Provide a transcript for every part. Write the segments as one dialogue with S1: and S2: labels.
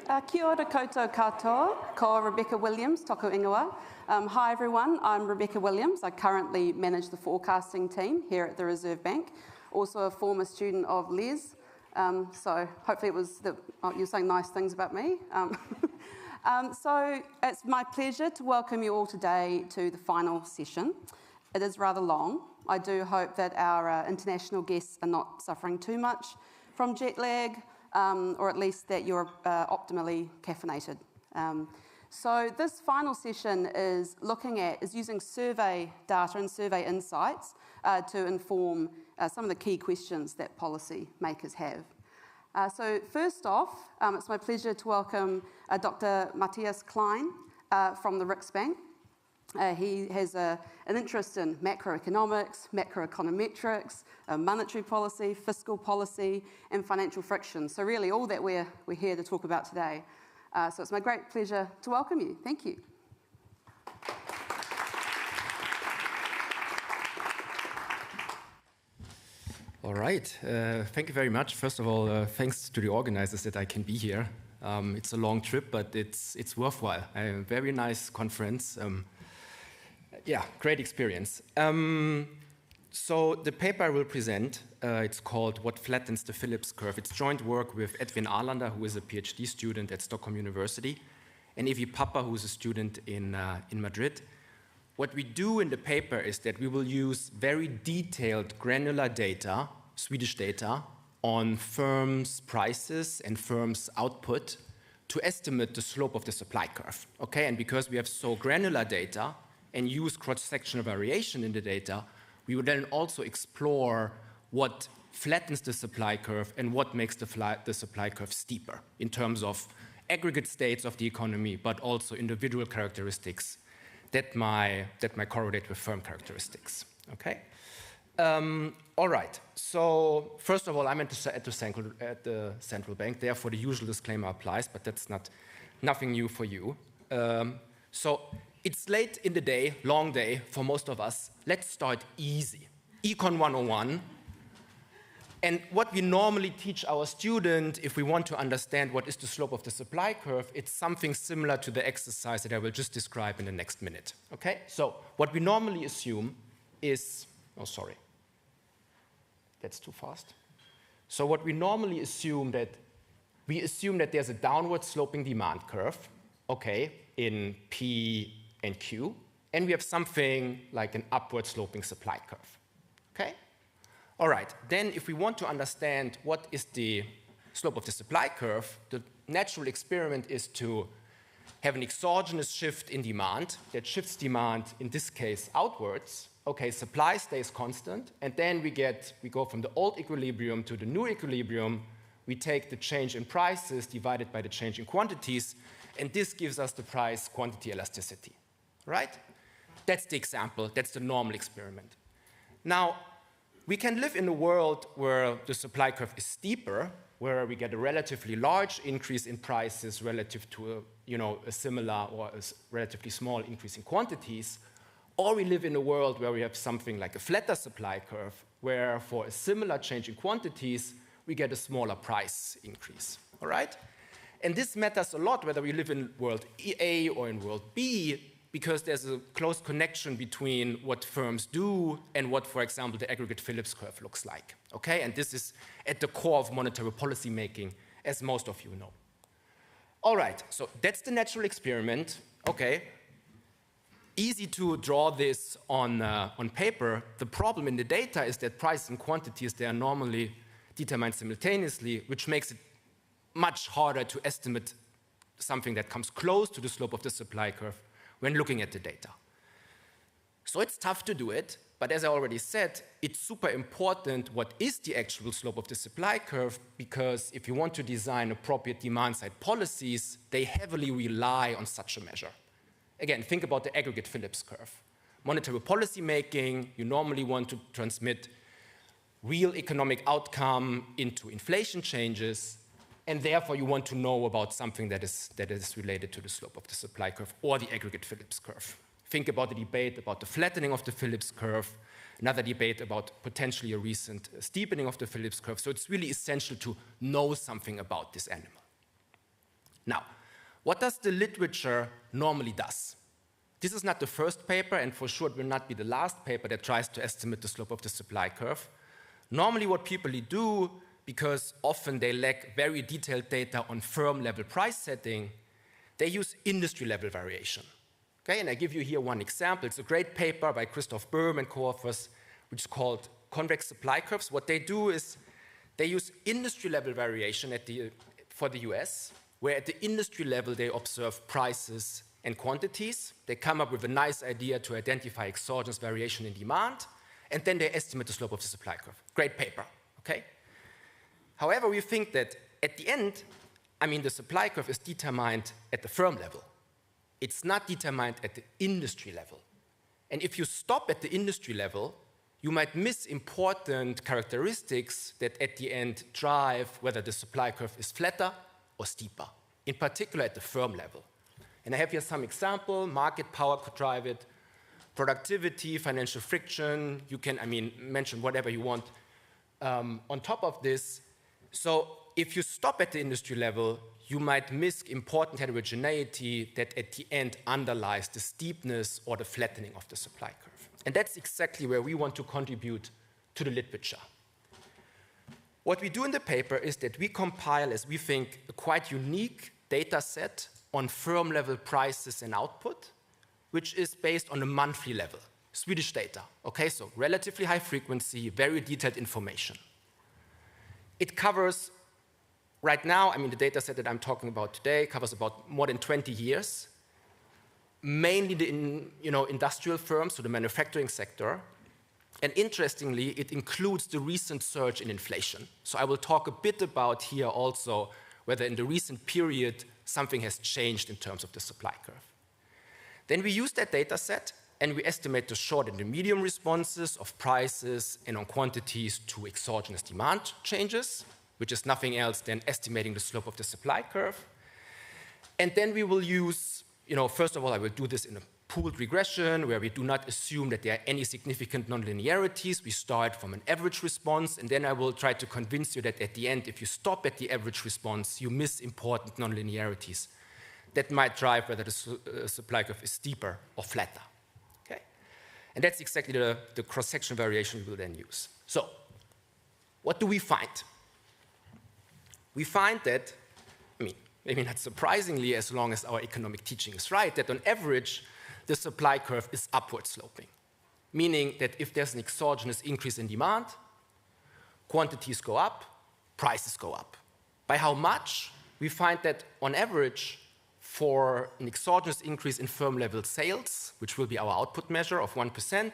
S1: Kia ora koutou katoa, ko Rebecca Williams, toko ingoa. Hi everyone, I'm Rebecca Williams. I currently manage the forecasting team here at the Reserve Bank, also a former student of Leer's. So hopefully it was you're saying nice things about me. So it's my pleasure to welcome you all today to the final session. It is rather long. I do hope that our international guests are not suffering too much from jet lag, or at least that you're optimally caffeinated. So this final session is using survey data and survey insights to inform some of the key questions that policy makers have. So first off, it's my pleasure to welcome Dr. Mathias Klein from the Riksbank. He has an interest in macroeconomics, macroeconometrics, monetary policy, fiscal policy, and financial friction. So really all that we're here to talk about today. So it's my great pleasure to welcome you. Thank you.
S2: All right. Thank you very much. First of all, thanks to the organizers that I can be here. It's a long trip, but it's worthwhile. A very nice conference. Yeah, great experience. So the paper I will present, it's called What Flattens the Phillips Curve. It's joint work with Edvin Ahlander, who is a PhD student at Stockholm University, and Pappa, who is a student in Madrid. What we do in the paper is that we will use very detailed granular data, Swedish data, on firms' prices and firms' output to estimate the slope of the supply curve. Okay, and because we have so granular data and use cross-sectional variation in the data, we will then also explore what flattens the supply curve and what makes the supply curve steeper in terms of aggregate states of the economy, but also individual characteristics that might correlate with firm characteristics. Okay. All right. So first of all, I'm at the central bank. Therefore, the usual disclaimer applies, but that's nothing new for you. So it's late in the day, long day for most of us. Let's start easy. Econ 101. And what we normally teach our student, if we want to understand what is the slope of the supply curve, it's something similar to the exercise that I will just describe in the next minute. Okay? So what we normally assume is, oh, sorry. That's too fast. So what we normally assume that there's a downward sloping demand curve, okay, in P and Q, and we have something like an upward sloping supply curve. Okay? All right, then if we want to understand what is the slope of the supply curve, the natural experiment is to have an exogenous shift in demand that shifts demand, in this case, outwards. Okay, supply stays constant, and then we go from the old equilibrium to the new equilibrium. We take the change in prices divided by the change in quantities, and this gives us the price quantity elasticity, right? That's the example, that's the normal experiment. Now, we can live in a world where the supply curve is steeper, where we get a relatively large increase in prices relative to a similar or a relatively small increase in quantities, or we live in a world where we have something like a flatter supply curve, where for a similar change in quantities, we get a smaller price increase, all right? And this matters a lot whether we live in world A or in world B, because there's a close connection between what firms do and what, for example, the aggregate Phillips curve looks like, okay? And this is at the core of monetary policy making, as most of you know. All right, so that's the natural experiment, okay? Easy to draw this on paper. The problem in the data is that price and quantities, they are normally determined simultaneously, which makes it much harder to estimate something that comes close to the slope of the supply curve when looking at the data. So it's tough to do it, but as I already said, it's super important what is the actual slope of the supply curve, because if you want to design appropriate demand-side policies, they heavily rely on such a measure. Again, think about the aggregate Phillips curve. Monetary policy making, you normally want to transmit real economic outcome into inflation changes, and therefore you want to know about something that is related to the slope of the supply curve or the aggregate Phillips curve. Think about the debate about the flattening of the Phillips curve, another debate about potentially a recent steepening of the Phillips curve. So it's really essential to know something about this animal. Now, what does the literature normally does? This is not the first paper, and for sure it will not be the last paper that tries to estimate the slope of the supply curve. Normally what people do, because often they lack very detailed data on firm-level price setting, they use industry-level variation. Okay, and I give you here one example. It's a great paper by Christoph Böhm and co-authors, which is called Convex Supply Curves. What they do is they use industry-level variation for the US, where at the industry level they observe prices and quantities. They come up with a nice idea to identify exogenous variation in demand, and then they estimate the slope of the supply curve. Great paper, okay? However, we think that at the end, the supply curve is determined at the firm level. It's not determined at the industry level. And if you stop at the industry level, you might miss important characteristics that at the end drive whether the supply curve is flatter or steeper, in particular at the firm level. And I have here some example. Market power could drive it, productivity, financial friction. You can, mention whatever you want on top of this. So if you stop at the industry level, you might miss important heterogeneity that at the end underlies the steepness or the flattening of the supply curve. And that's exactly where we want to contribute to the literature. What we do in the paper is that we compile, as we think, a quite unique data set on firm-level prices and output, which is based on a monthly level, Swedish data. Okay, so relatively high frequency, very detailed information. It covers, right now, the data set that I'm talking about today covers about more than 20 years, mainly the industrial firms, so the manufacturing sector. And interestingly, it includes the recent surge in inflation. So I will talk a bit about here also whether in the recent period something has changed in terms of the supply curve. Then we use that data set and we estimate the short and the medium responses of prices and on quantities to exogenous demand changes, which is nothing else than estimating the slope of the supply curve. And then we will use, first of all, I will do this in a pooled regression where we do not assume that there are any significant nonlinearities. We start from an average response, and then I will try to convince you that at the end, if you stop at the average response, you miss important nonlinearities that might drive whether the supply curve is steeper or flatter. Okay? And that's exactly the cross-section variation we will then use. So, what do we find? We find that, maybe not surprisingly, as long as our economic teaching is right, that on average, the supply curve is upward sloping, meaning that if there's an exogenous increase in demand, quantities go up, prices go up. By how much? We find that on average, for an exogenous increase in firm-level sales, which will be our output measure of 1%,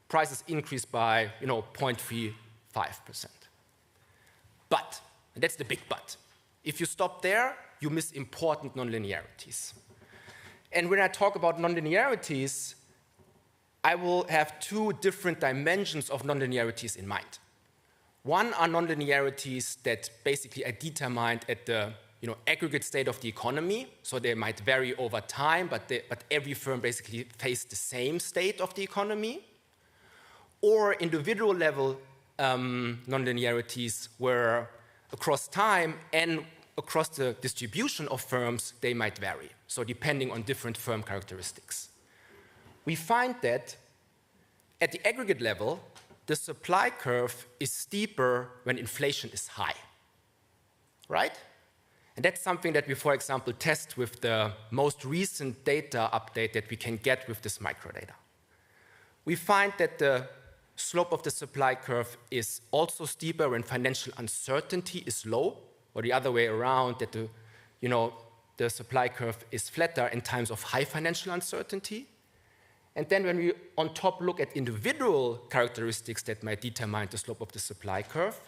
S2: prices increase by 0.35%. But, and that's the big but, if you stop there, you miss important nonlinearities. And when I talk about nonlinearities, I will have two different dimensions of nonlinearities in mind. One are nonlinearities that basically are determined at the aggregate state of the economy, so they might vary over time, but every firm basically faces the same state of the economy. Or individual level nonlinearities where across time and across the distribution of firms, they might vary, so depending on different firm characteristics. We find that at the aggregate level, the supply curve is steeper when inflation is high, right? And that's something that we, for example, test with the most recent data update that we can get with this microdata. We find that the slope of the supply curve is also steeper when financial uncertainty is low, or the other way around, that the supply curve is flatter in times of high financial uncertainty. And then when we, on top, look at individual characteristics that might determine the slope of the supply curve,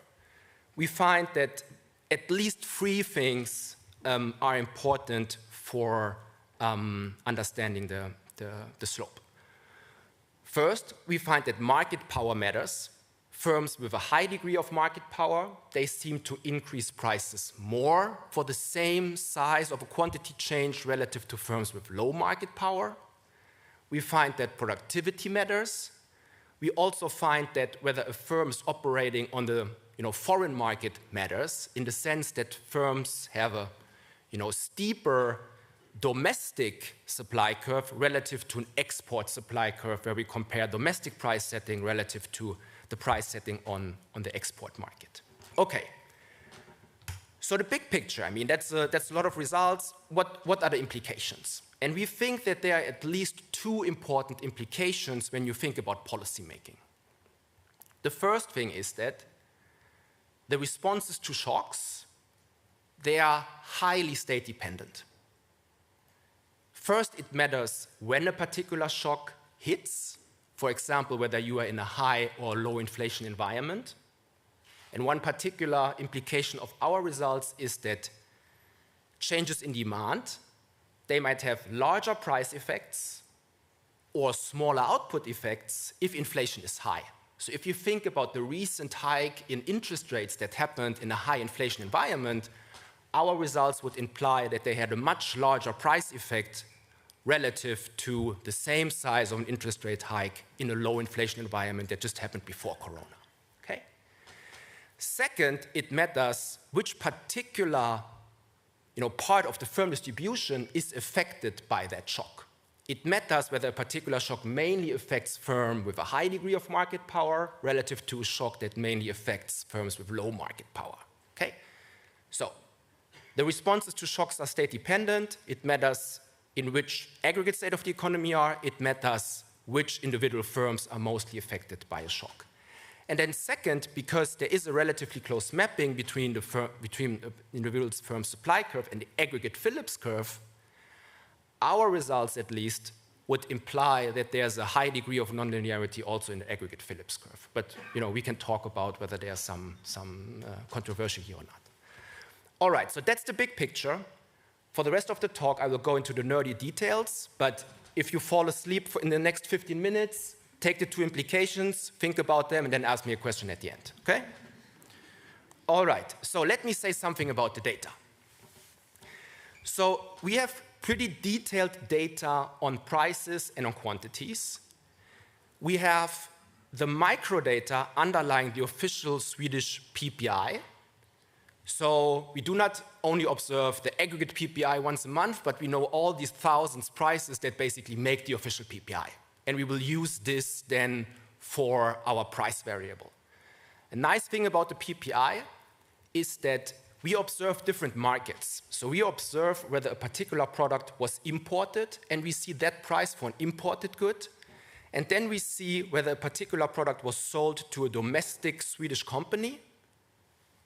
S2: we find that at least three things are important for understanding the slope. First, we find that market power matters. Firms with a high degree of market power, they seem to increase prices more for the same size of a quantity change relative to firms with low market power. We find that productivity matters. We also find that whether a firm is operating on the foreign market matters, in the sense that firms have a steeper domestic supply curve relative to an export supply curve where we compare domestic price setting relative to the price setting on the export market. Okay. So the big picture, I mean, that's a lot of results. What are the implications? And we think that there are at least two important implications when you think about policy making. The first thing is that the responses to shocks, they are highly state dependent. First, it matters when a particular shock hits, for example, whether you are in a high or low inflation environment. And one particular implication of our results is that changes in demand, they might have larger price effects or smaller output effects if inflation is high. So if you think about the recent hike in interest rates that happened in a high inflation environment, our results would imply that they had a much larger price effect relative to the same size of an interest rate hike in a low inflation environment that just happened before Corona. Okay? Second, it matters which particular part of the firm distribution is affected by that shock. It matters whether a particular shock mainly affects firms with a high degree of market power relative to a shock that mainly affects firms with low market power. Okay? So the responses to shocks are state dependent. It matters in which aggregate state of the economy are. It matters which individual firms are mostly affected by a shock. And then second, because there is a relatively close mapping between the individual firm's supply curve and the aggregate Phillips curve, our results at least would imply that there's a high degree of nonlinearity also in the aggregate Phillips curve. But we can talk about whether there's some controversy here or not. All right, so that's the big picture. For the rest of the talk, I will go into the nerdy details, but if you fall asleep in the next 15 minutes, take the two implications, think about them, and then ask me a question at the end, okay? All right, so let me say something about the data. So we have pretty detailed data on prices and on quantities. We have the microdata underlying the official Swedish PPI. So we do not only observe the aggregate PPI once a month, but we know all these thousands of prices that basically make the official PPI. And we will use this then for our price variable. A nice thing about the PPI is that we observe different markets. So we observe whether a particular product was imported, and we see that price for an imported good. And then we see whether a particular product was sold to a domestic Swedish company,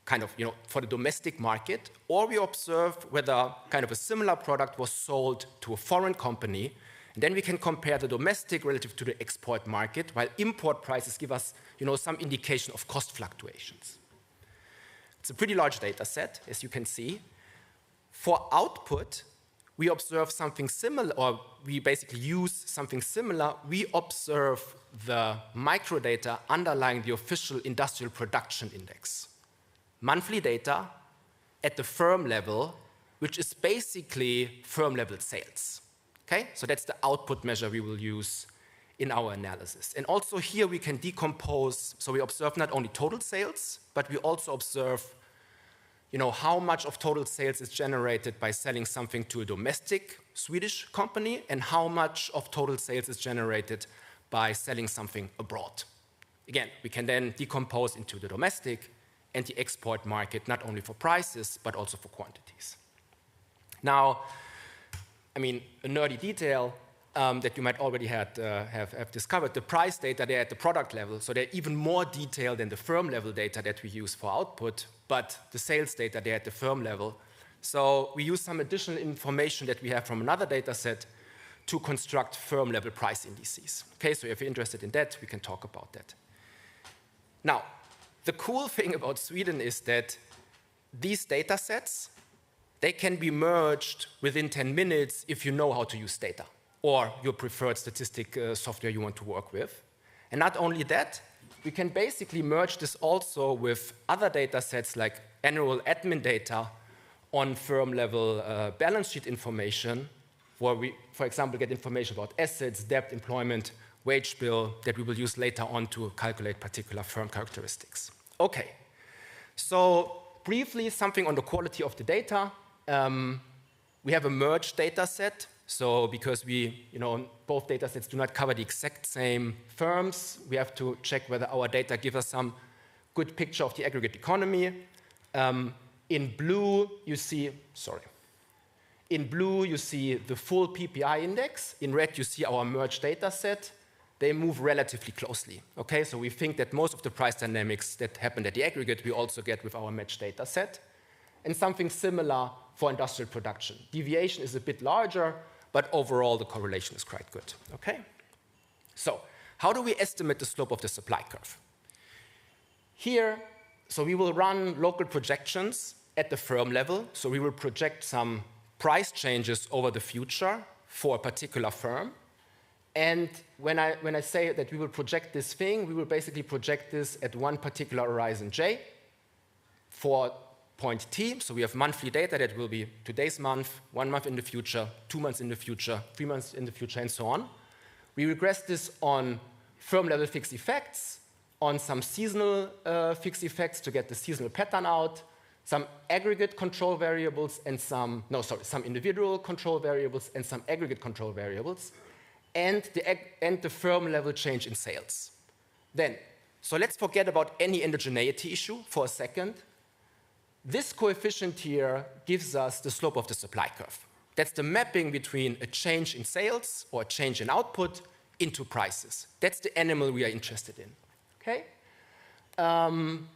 S2: kind of, for the domestic market, or we observe whether kind of a similar product was sold to a foreign company. And then we can compare the domestic relative to the export market, while import prices give us some indication of cost fluctuations. It's a pretty large data set, as you can see. For output, we observe something similar, or we basically use something similar. We observe the microdata underlying the official industrial production index. Monthly data at the firm level, which is basically firm level sales. Okay? So that's the output measure we will use in our analysis. And also here we can decompose, so we observe not only total sales, but we also observe how much of total sales is generated by selling something to a domestic Swedish company, and how much of total sales is generated by selling something abroad. Again, we can then decompose into the domestic and the export market, not only for prices, but also for quantities. Now, a nerdy detail that you might already have discovered, the price data there at the product level, so they're even more detailed than the firm level data that we use for output, but the sales data there at the firm level. So we use some additional information that we have from another data set to construct firm level price indices. Okay, so if you're interested in that, we can talk about that. Now, the cool thing about Sweden is that these data sets, they can be merged within 10 minutes if you know how to use data or your preferred statistic software you want to work with. And not only that, we can basically merge this also with other data sets like annual admin data on firm level balance sheet information, where we, for example, get information about assets, debt, employment, wage bill that we will use later on to calculate particular firm characteristics. Okay, so briefly, something on the quality of the data. We have a merged data set. So because both data sets do not cover the exact same firms, we have to check whether our data give us some good picture of the aggregate economy. In blue, you see the full PPI index. In red, you see our merged data set. They move relatively closely. Okay, so we think that most of the price dynamics that happened at the aggregate, we also get with our matched data set. And something similar for industrial production. Deviation is a bit larger, but overall the correlation is quite good. Okay? So how do we estimate the slope of the supply curve? Here, so we will run local projections at the firm level. So we will project some price changes over the future for a particular firm. And when I say that we will project this thing, we will basically project this at one particular horizon j for point t. So we have monthly data that will be today's month, 1 month in the future, 2 months in the future, 3 months in the future, and so on. We regress this on firm-level fixed effects, on some seasonal fixed effects to get the seasonal pattern out, some aggregate control variables, and some individual control variables, and some aggregate control variables, and the firm-level change in sales. Then, so let's forget about any endogeneity issue for a second. This coefficient here gives us the slope of the supply curve. That's the mapping between a change in sales or a change in output into prices. That's the animal we are interested in. Okay?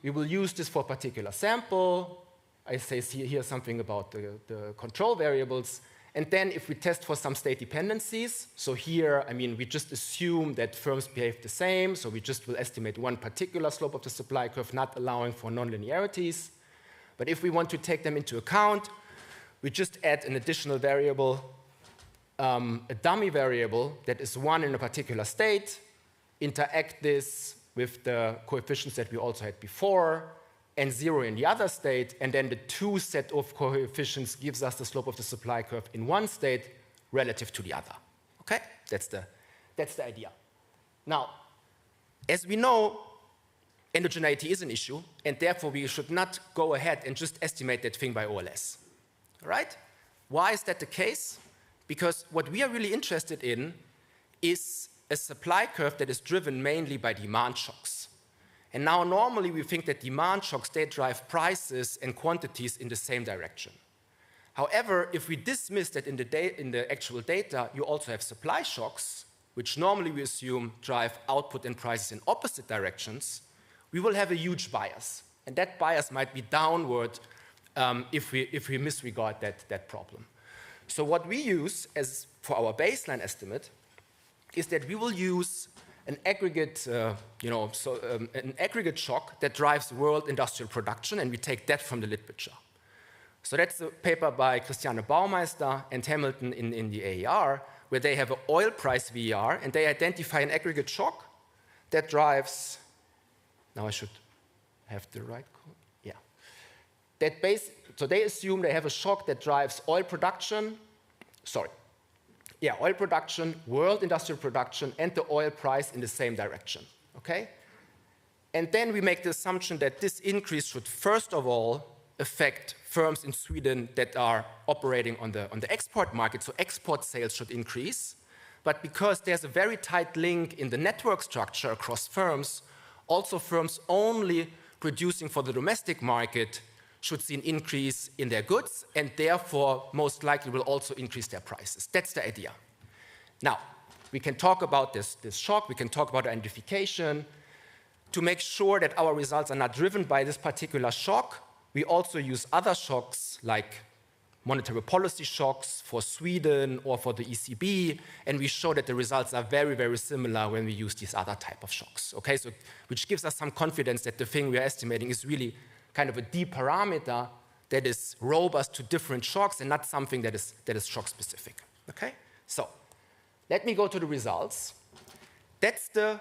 S2: We will use this for a particular sample. I say here something about the control variables. And then if we test for some state dependencies, so here, we just assume that firms behave the same, so we just will estimate one particular slope of the supply curve, not allowing for nonlinearities. But if we want to take them into account, we just add an additional variable, a dummy variable that is 1 in a particular state, interact this with the coefficients that we also had before, and 0 in the other state, and then the 2 set of coefficients gives us the slope of the supply curve in one state relative to the other. Okay? That's the idea. Now, as we know, endogeneity is an issue, and therefore we should not go ahead and just estimate that thing by OLS. All right? Why is that the case? Because what we are really interested in is a supply curve that is driven mainly by demand shocks. And now normally we think that demand shocks, they drive prices and quantities in the same direction. However, if we dismiss that in the actual data, you also have supply shocks, which normally we assume drive output and prices in opposite directions, we will have a huge bias. And that bias might be downward if we misregard that problem. So what we use as for our baseline estimate is that we will use an aggregate, an aggregate shock that drives world industrial production, and we take that from the literature. So that's a paper by Christiane Baumeister and Hamilton in the AER, where they have an oil price VER, and they identify an aggregate shock that drives. Now I should have the right code. Yeah. So they assume they have a shock that drives oil production. Oil production, world industrial production, and the oil price in the same direction. Okay? And then we make the assumption that this increase should first of all affect firms in Sweden that are operating on the export market, so export sales should increase. But because there's a very tight link in the network structure across firms, also firms only producing for the domestic market should see an increase in their goods, and therefore most likely will also increase their prices. That's the idea. Now, we can talk about this shock, we can talk about identification. To make sure that our results are not driven by this particular shock, we also use other shocks like monetary policy shocks for Sweden or for the ECB, and we show that the results are very, very similar when we use these other type of shocks. Okay, so which gives us some confidence that the thing we are estimating is really kind of a D parameter that is robust to different shocks and not something that is shock specific. Okay, so let me go to the results. That's the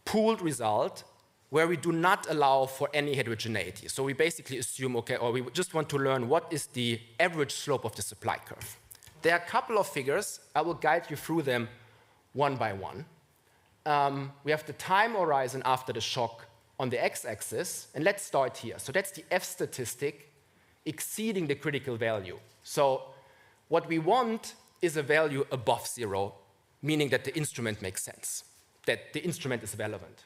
S2: pooled result where we do not allow for any heterogeneity. So we basically assume, okay, or we just want to learn what is the average slope of the supply curve. There are a couple of figures. I will guide you through them one by one. We have the time horizon after the shock on the x-axis, and let's start here. So that's the F statistic exceeding the critical value. So What we want is a value above 0, meaning that the instrument makes sense, that the instrument is relevant.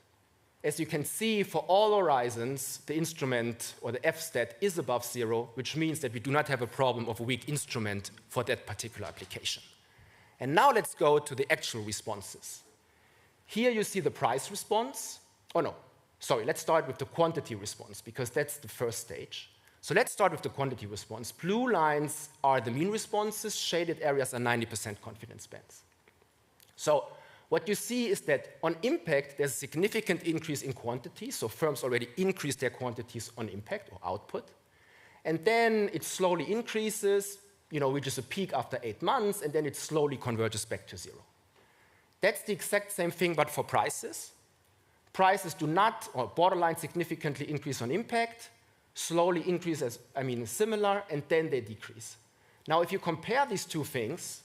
S2: As you can see, for all horizons, the instrument, or the f-stat, is above 0, which means that we do not have a problem of a weak instrument for that particular application. And now let's go to the actual responses. Here you see the price response. Oh, no, sorry, let's start with the quantity response, because that's the first stage. So let's start with the quantity response. Blue lines are the mean responses. Shaded areas are 90% confidence bands. So what you see is that on impact, there's a significant increase in quantity. So firms already increase their quantities on impact or output. And then it slowly increases, reaches a peak after 8 months, and then it slowly converges back to 0. That's the exact same thing, but for prices. Prices do not, or borderline significantly increase on impact, slowly increase as, similar, and then they decrease. Now, if you compare these two things,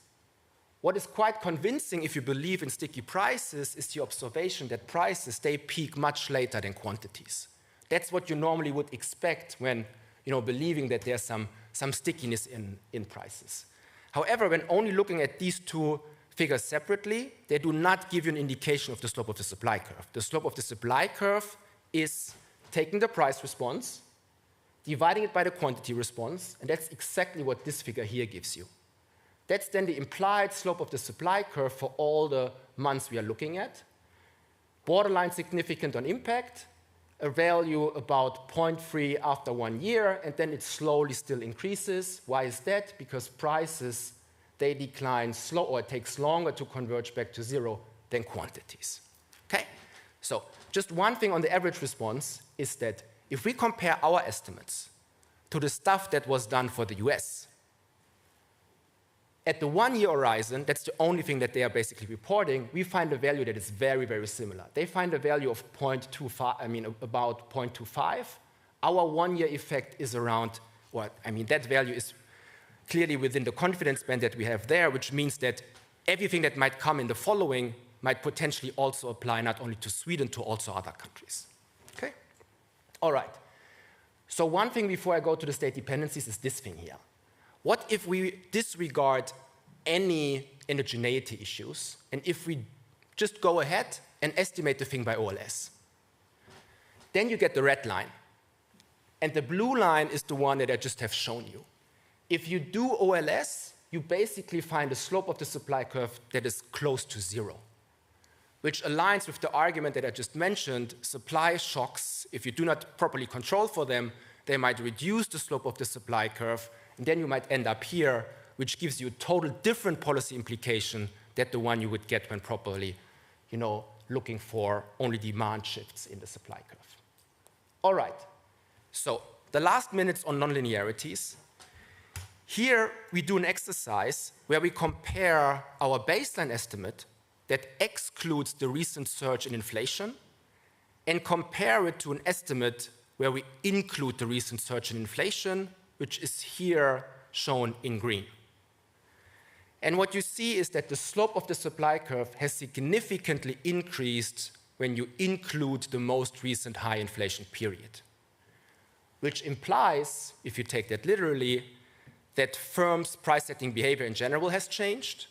S2: what is quite convincing if you believe in sticky prices is the observation that prices, they peak much later than quantities. That's what you normally would expect when, believing that there's some stickiness in prices. However, when only looking at these two figures separately, they do not give you an indication of the slope of the supply curve. The slope of the supply curve is taking the price response, dividing it by the quantity response, and that's exactly what this figure here gives you. That's then the implied slope of the supply curve for all the months we are looking at. Borderline significant on impact, a value about 0.3 after 1 year, and then it slowly still increases. Why is that? Because prices, they decline slow, or it takes longer to converge back to 0 than quantities. Okay? So just one thing on the average response is that if we compare our estimates to the stuff that was done for the US, at the 1 year horizon, that's the only thing that they are basically reporting, we find a value that is very, very similar. They find a value of 0.25, about 0.25. Our 1 year effect is around, that value is clearly within the confidence band that we have there, which means that everything that might come in the following might potentially also apply not only to Sweden, to also other countries. Okay? All right. So one thing before I go to the state dependencies is this thing here. What if we disregard any endogeneity issues, and if we just go ahead and estimate the thing by OLS? Then you get the red line. And the blue line is the one that I just have shown you. If you do OLS, you basically find a slope of the supply curve that is close to 0, which aligns with the argument that I just mentioned. Supply shocks, if you do not properly control for them, they might reduce the slope of the supply curve, and then you might end up here, which gives you a total different policy implication than the one you would get when properly, looking for only demand shifts in the supply curve. All right, so the last minutes on nonlinearities. Here we do an exercise where we compare our baseline estimate that excludes the recent surge in inflation and compare it to an estimate where we include the recent surge in inflation, which is here shown in green. And what you see is that the slope of the supply curve has significantly increased when you include the most recent high inflation period, which implies, if you take that literally, that firms' price-setting behavior in general has changed,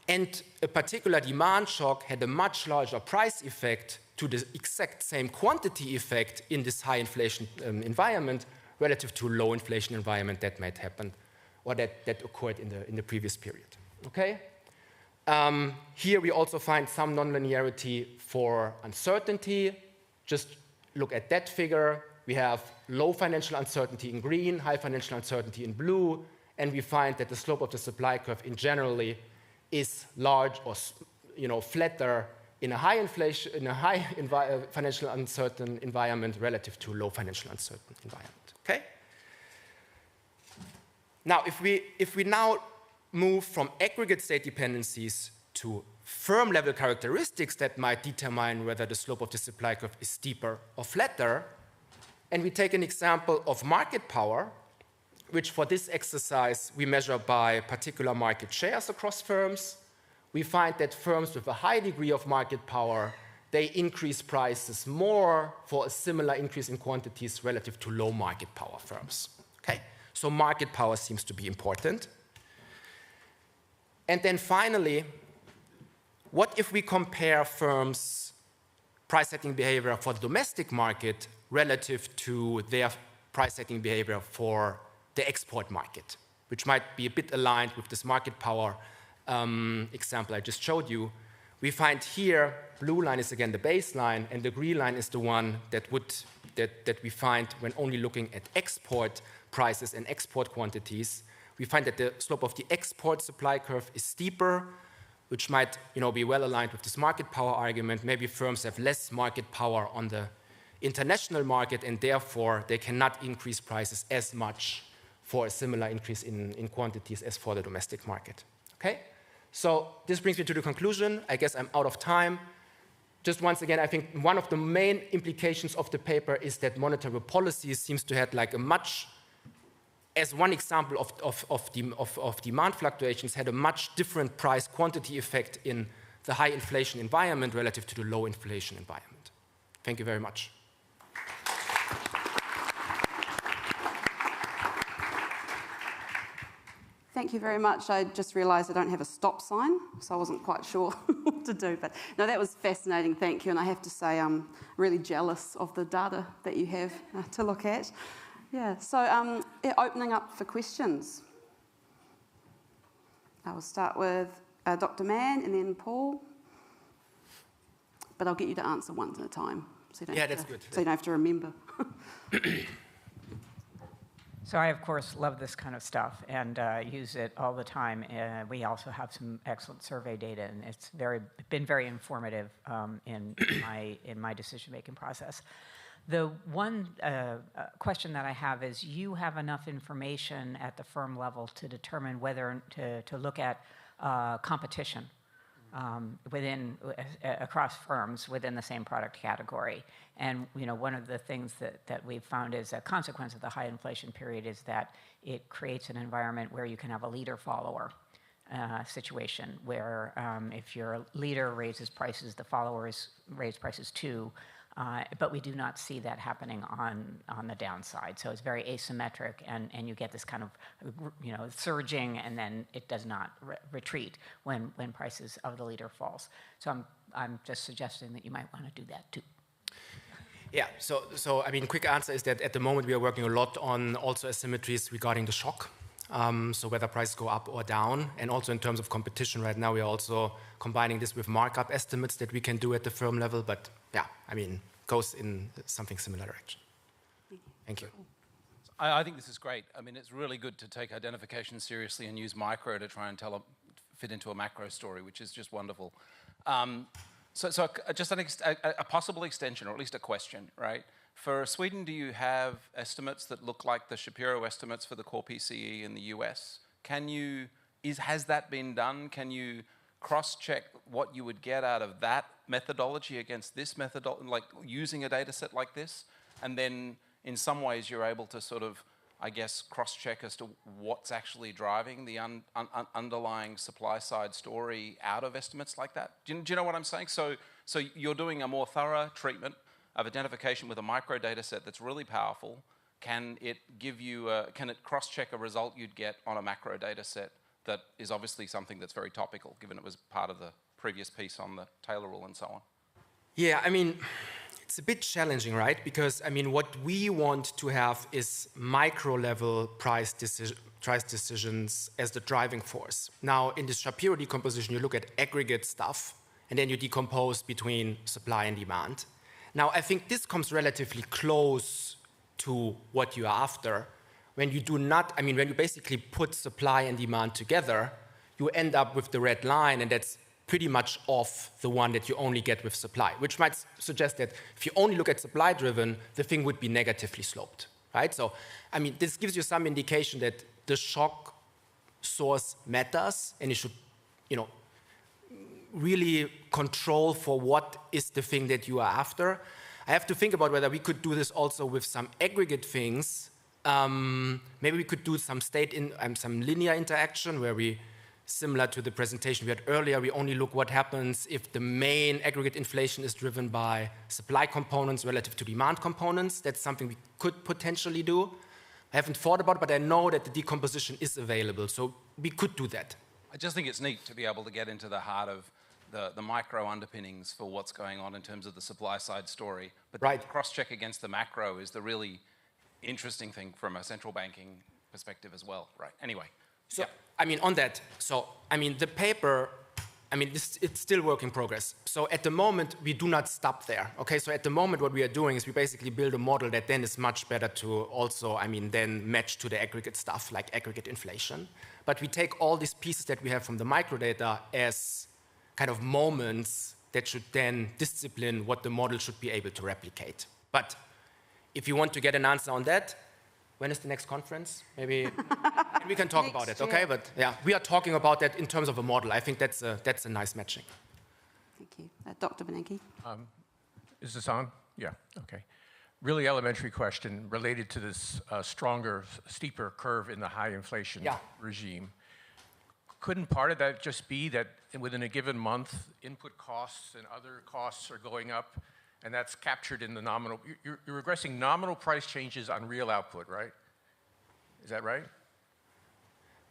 S2: and a particular demand shock had a much larger price effect to the exact same quantity effect in this high inflation environment relative to a low inflation environment that might happen, or that occurred in the previous period. Okay? Here we also find some nonlinearity for uncertainty. Just look at that figure. We have low financial uncertainty in green, high financial uncertainty in blue, and we find that the slope of the supply curve in generally is large or flatter in a high inflation, in a high financial uncertain environment relative to a low financial uncertain environment. Okay? Now, if we now move from aggregate state dependencies to firm level characteristics that might determine whether the slope of the supply curve is steeper or flatter, and we take an example of market power, which for this exercise we measure by particular market shares across firms, we find that firms with a high degree of market power, they increase prices more for a similar increase in quantities relative to low market power firms. Okay? So market power seems to be important. And then finally, what if we compare firms' price-setting behavior for the domestic market relative to their price-setting behavior for the export market, which might be a bit aligned with this market power example I just showed you. We find here, blue line is again the baseline, and the green line is the one that we find when only looking at export prices and export quantities. We find that the slope of the export supply curve is steeper, which might be well aligned with this market power argument. Maybe firms have less market power on the international market, and therefore they cannot increase prices as much for a similar increase in quantities as for the domestic market. Okay? So this brings me to the conclusion. I guess I'm out of time. Just once again, I think one of the main implications of the paper is that monetary policy seems to have like a much, as one example of demand fluctuations, had a much different price quantity effect in the high inflation environment relative to the low inflation environment. Thank you very much.
S1: Thank you very much. I just realised I don't have a stop sign, so I wasn't quite sure what to do. But no, that was fascinating, thank you. And I have to say I'm really jealous of the data that you have to look at. Yeah, so opening up for questions. I will start with Dr. Mann and then Paul. But I'll get you to answer one at a time. So you don't
S2: that's good.
S1: So you don't have to remember.
S3: So I, of course, love this kind of stuff and use it all the time. We also have some excellent survey data, and it's been very informative in my decision-making process. The one question that I have is, you have enough information at the firm level to determine whether to look at competition across firms within the same product category. And one of the things that we've found is a consequence of the high inflation period is that it creates an environment where you can have a leader-follower situation, where if your leader raises prices, the followers raise prices too. But we do not see that happening on the downside. So it's very asymmetric, and you get this kind of surging, and then it does not retreat when prices of the leader falls. So I'm just suggesting that you might want to do that too.
S2: Yeah, so I mean, quick answer is that at the moment we are working a lot on also asymmetries regarding the shock. So whether prices go up or down, and also in terms of competition right now, we are also combining this with markup estimates that we can do at the firm level, but yeah, I mean, goes in something similar direction. Thank you.
S4: I think this is great. I mean, it's really good to take identification seriously and use micro to try and fit into a macro story, which is just wonderful. So just a possible extension, or at least a question, right? For Sweden, do you have estimates that look like the Shapiro estimates for the core PCE in the US? Has that been done? Can you cross-check what you would get out of that methodology against this methodology, like using a data set like this? And then in some ways you're able to sort of, I guess, cross-check as to what's actually driving the underlying supply-side story out of estimates like that. Do you know what I'm saying? So you're doing a more thorough treatment of identification with a micro data set that's really powerful. Can it cross-check a result you'd get on a macro data set that is obviously something that's very topical, given it was part of the previous piece on the Taylor rule and so on?
S2: Yeah, I mean, it's a bit challenging, right? Because, I mean, what we want to have is micro-level price decisions as the driving force. Now, in this Shapiro decomposition, you look at aggregate stuff, and then you decompose between supply and demand. Now, I think this comes relatively close to what you're after. When you do not, I mean, when you basically put supply and demand together, you end up with the red line, and that's pretty much off the one that you only get with supply, which might suggest that if you only look at supply-driven, the thing would be negatively sloped, right? So, I mean, this gives you some indication that the shock source matters, and you should, really control for what is the thing that you are after. I have to think about whether we could do this also with some aggregate things. Maybe we could do some some linear interaction where we, similar to the presentation we had earlier, we only look what happens if the main aggregate inflation is driven by supply components relative to demand components. That's something we could potentially do. I haven't thought about it, but I know that the decomposition is available, so we could do that.
S4: I just think it's neat to be able to get into the heart of the micro underpinnings for what's going on in terms of the supply side story. But
S2: Right.
S4: the cross-check against the macro is the really interesting thing from a central banking perspective as well. Right. Anyway.
S2: So, I mean, on that, so, I mean, the paper, I mean, it's still work in progress. So at the moment, we do not stop there, okay? So at the moment, what we are doing is we basically build a model that then is much better to also, I mean, then match to the aggregate stuff, like aggregate inflation. But we take all these pieces that we have from the microdata as kind of moments that should then discipline what the model should be able to replicate. But if you want to get an answer on that, when is the next conference? Maybe we can talk about it, okay? But yeah, we are talking about that in terms of a model. I think that's a nice matching.
S1: Thank you. Dr. Bernanke.
S5: Is this on? Yeah, okay. Really elementary question related to this stronger, steeper curve in the high inflation regime. Couldn't part of that just be that within a given month, input costs and other costs are going up, and that's captured in the nominal? You're regressing nominal price changes on real output, right? Is that right?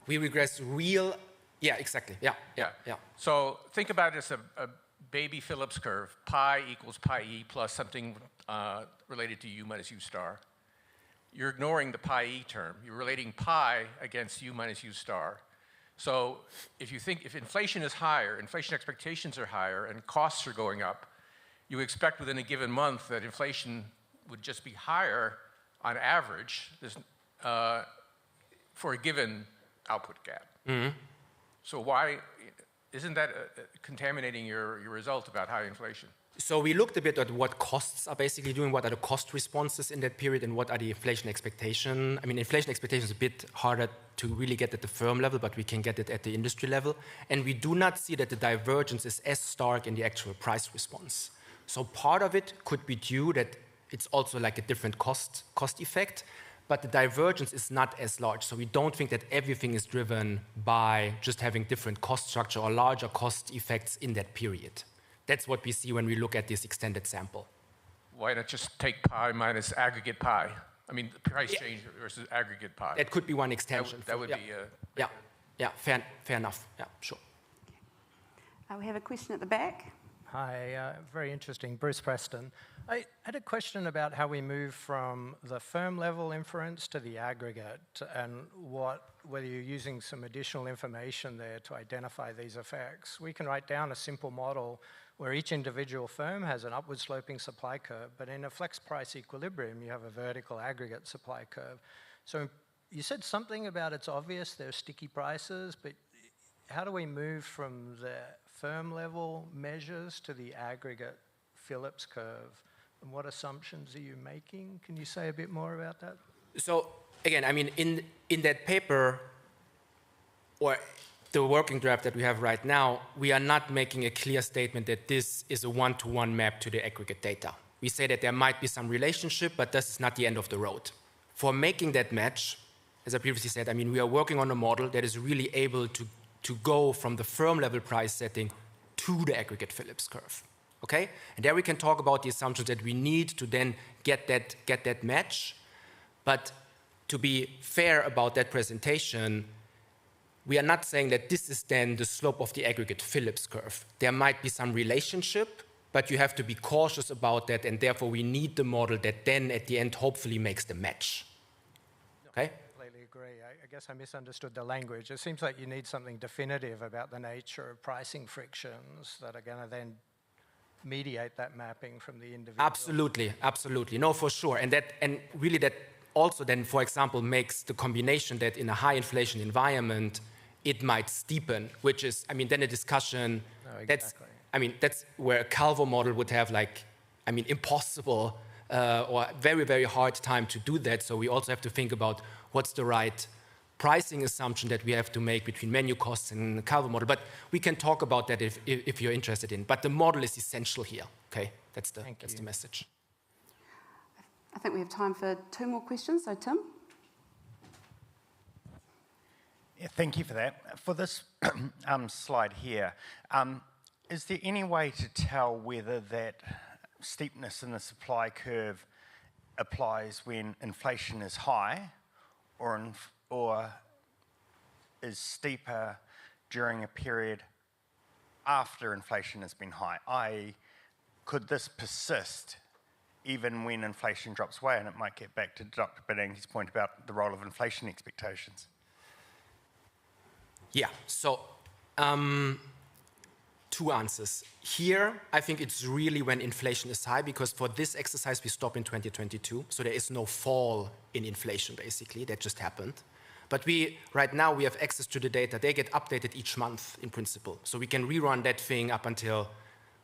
S2: We regress real, yeah, exactly, yeah.
S5: So think about it as a baby Phillips curve, pi equals pi e plus something related to u minus u star. You're ignoring the pi e term. You're relating pi against u minus u star. So if you think, if inflation is higher, inflation expectations are higher, and costs are going up, you expect within a given month that inflation would just be higher on average for a given output gap. Mm-hmm. So why, isn't that contaminating your result about high inflation?
S2: So we looked a bit at what costs are basically doing, what are the cost responses in that period, and what are the inflation expectation. I mean, inflation expectation is a bit harder to really get at the firm level, but we can get it at the industry level. And we do not see that the divergence is as stark in the actual price response. So part of it could be due that it's also like a different cost effect, but the divergence is not as large. So we don't think that everything is driven by just having different cost structure or larger cost effects in that period. That's what we see when we look at this extended sample.
S5: Why not just take pi minus aggregate pi? I mean, the price change versus aggregate pi.
S2: That could be one extension.
S5: That would be...
S2: fair enough. Yeah, sure.
S1: We have a question at the back.
S6: Hi, very interesting. Bruce Preston. I had a question about how we move from the firm level inference to the aggregate, and whether you're using some additional information there to identify these effects. We can write down a simple model where each individual firm has an upward sloping supply curve, but in a flex price equilibrium, you have a vertical aggregate supply curve. So you said something about it's obvious there are sticky prices, but how do we move from the firm level measures to the aggregate Phillips curve? And what assumptions are you making? Can you say a bit more about that?
S2: So again, I mean, in that paper, or the working draft that we have right now, we are not making a clear statement that this is a one-to-one map to the aggregate data. We say that there might be some relationship, but this is not the end of the road. For making that match, as I previously said, I mean, we are working on a model that is really able to go from the firm level price setting to the aggregate Phillips curve. Okay? And there we can talk about the assumptions that we need to then get that match. But to be fair about that presentation, we are not saying that this is then the slope of the aggregate Phillips curve. There might be some relationship, but you have to be cautious about that, and therefore we need the model that then at the end hopefully makes the match. Okay?
S6: I completely agree. I guess I misunderstood the language. It seems like you need something definitive about the nature of pricing frictions that are going to then mediate that mapping from the individual.
S2: Absolutely, absolutely. No, for sure. And really that also then, for example, makes the combination that in a high inflation environment, it might steepen, which is, I mean, then a discussion, that's where a Calvo model would have impossible or very, very hard time to do that. So we also have to think about what's the right pricing assumption that we have to make between menu costs and the Calvo model. But we can talk about that if you're interested in. But the model is essential here, okay? That's the message.
S1: I think we have time for 2 more questions. So, Tim?
S7: Yeah, thank you for that. For this slide here, is there any way to tell whether that steepness in the supply curve applies when inflation is high or is steeper during a period after inflation has been high? i.e., could this persist even when inflation drops away? And it might get back to Dr. Pedemonte's point about the role of inflation expectations.
S2: Yeah, so two answers. Here, I think it's really when inflation is high, because for this exercise we stop in 2022, so there is no fall in inflation basically, that just happened. But right now we have access to the data. They get updated each month in principle. So we can rerun that thing up until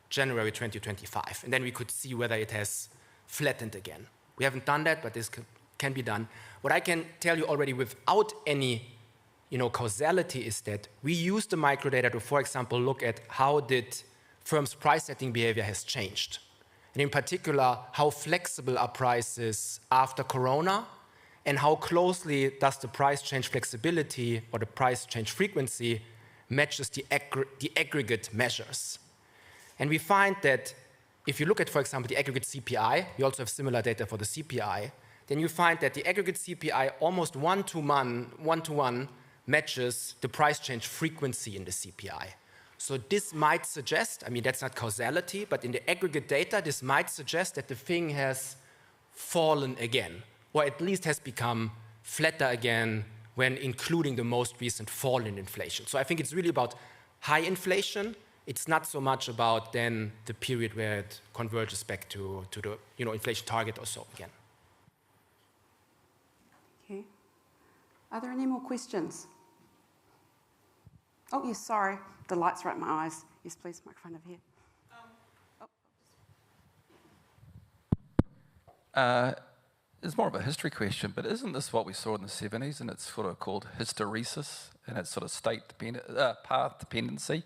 S2: January 2025. And then we could see whether it has flattened again. We haven't done that, but this can be done. What I can tell you already without any causality is that we use the microdata to, for example, look at how did firms' price setting behavior has changed. And in particular, how flexible are prices after Corona, and how closely does the price change flexibility or the price change frequency matches the aggregate measures. And we find that if you look at, for example, the aggregate CPI, we also have similar data for the CPI, then you find that the aggregate CPI almost one-to-one matches the price change frequency in the CPI. So this might suggest, I mean, that's not causality, but in the aggregate data, this might suggest that the thing has fallen again, or at least has become flatter again when including the most recent fall in inflation. So I think it's really about high inflation. It's not so much about then the period where it converges back to the inflation target or so again.
S1: Okay. Are there any more questions? Oh, yes, sorry. The light's right in my eyes. Yes, please, microphone over here.
S4: It's more of a history question, but isn't this what we saw in the 70s, and it's sort of called hysteresis, and it's sort of path dependency?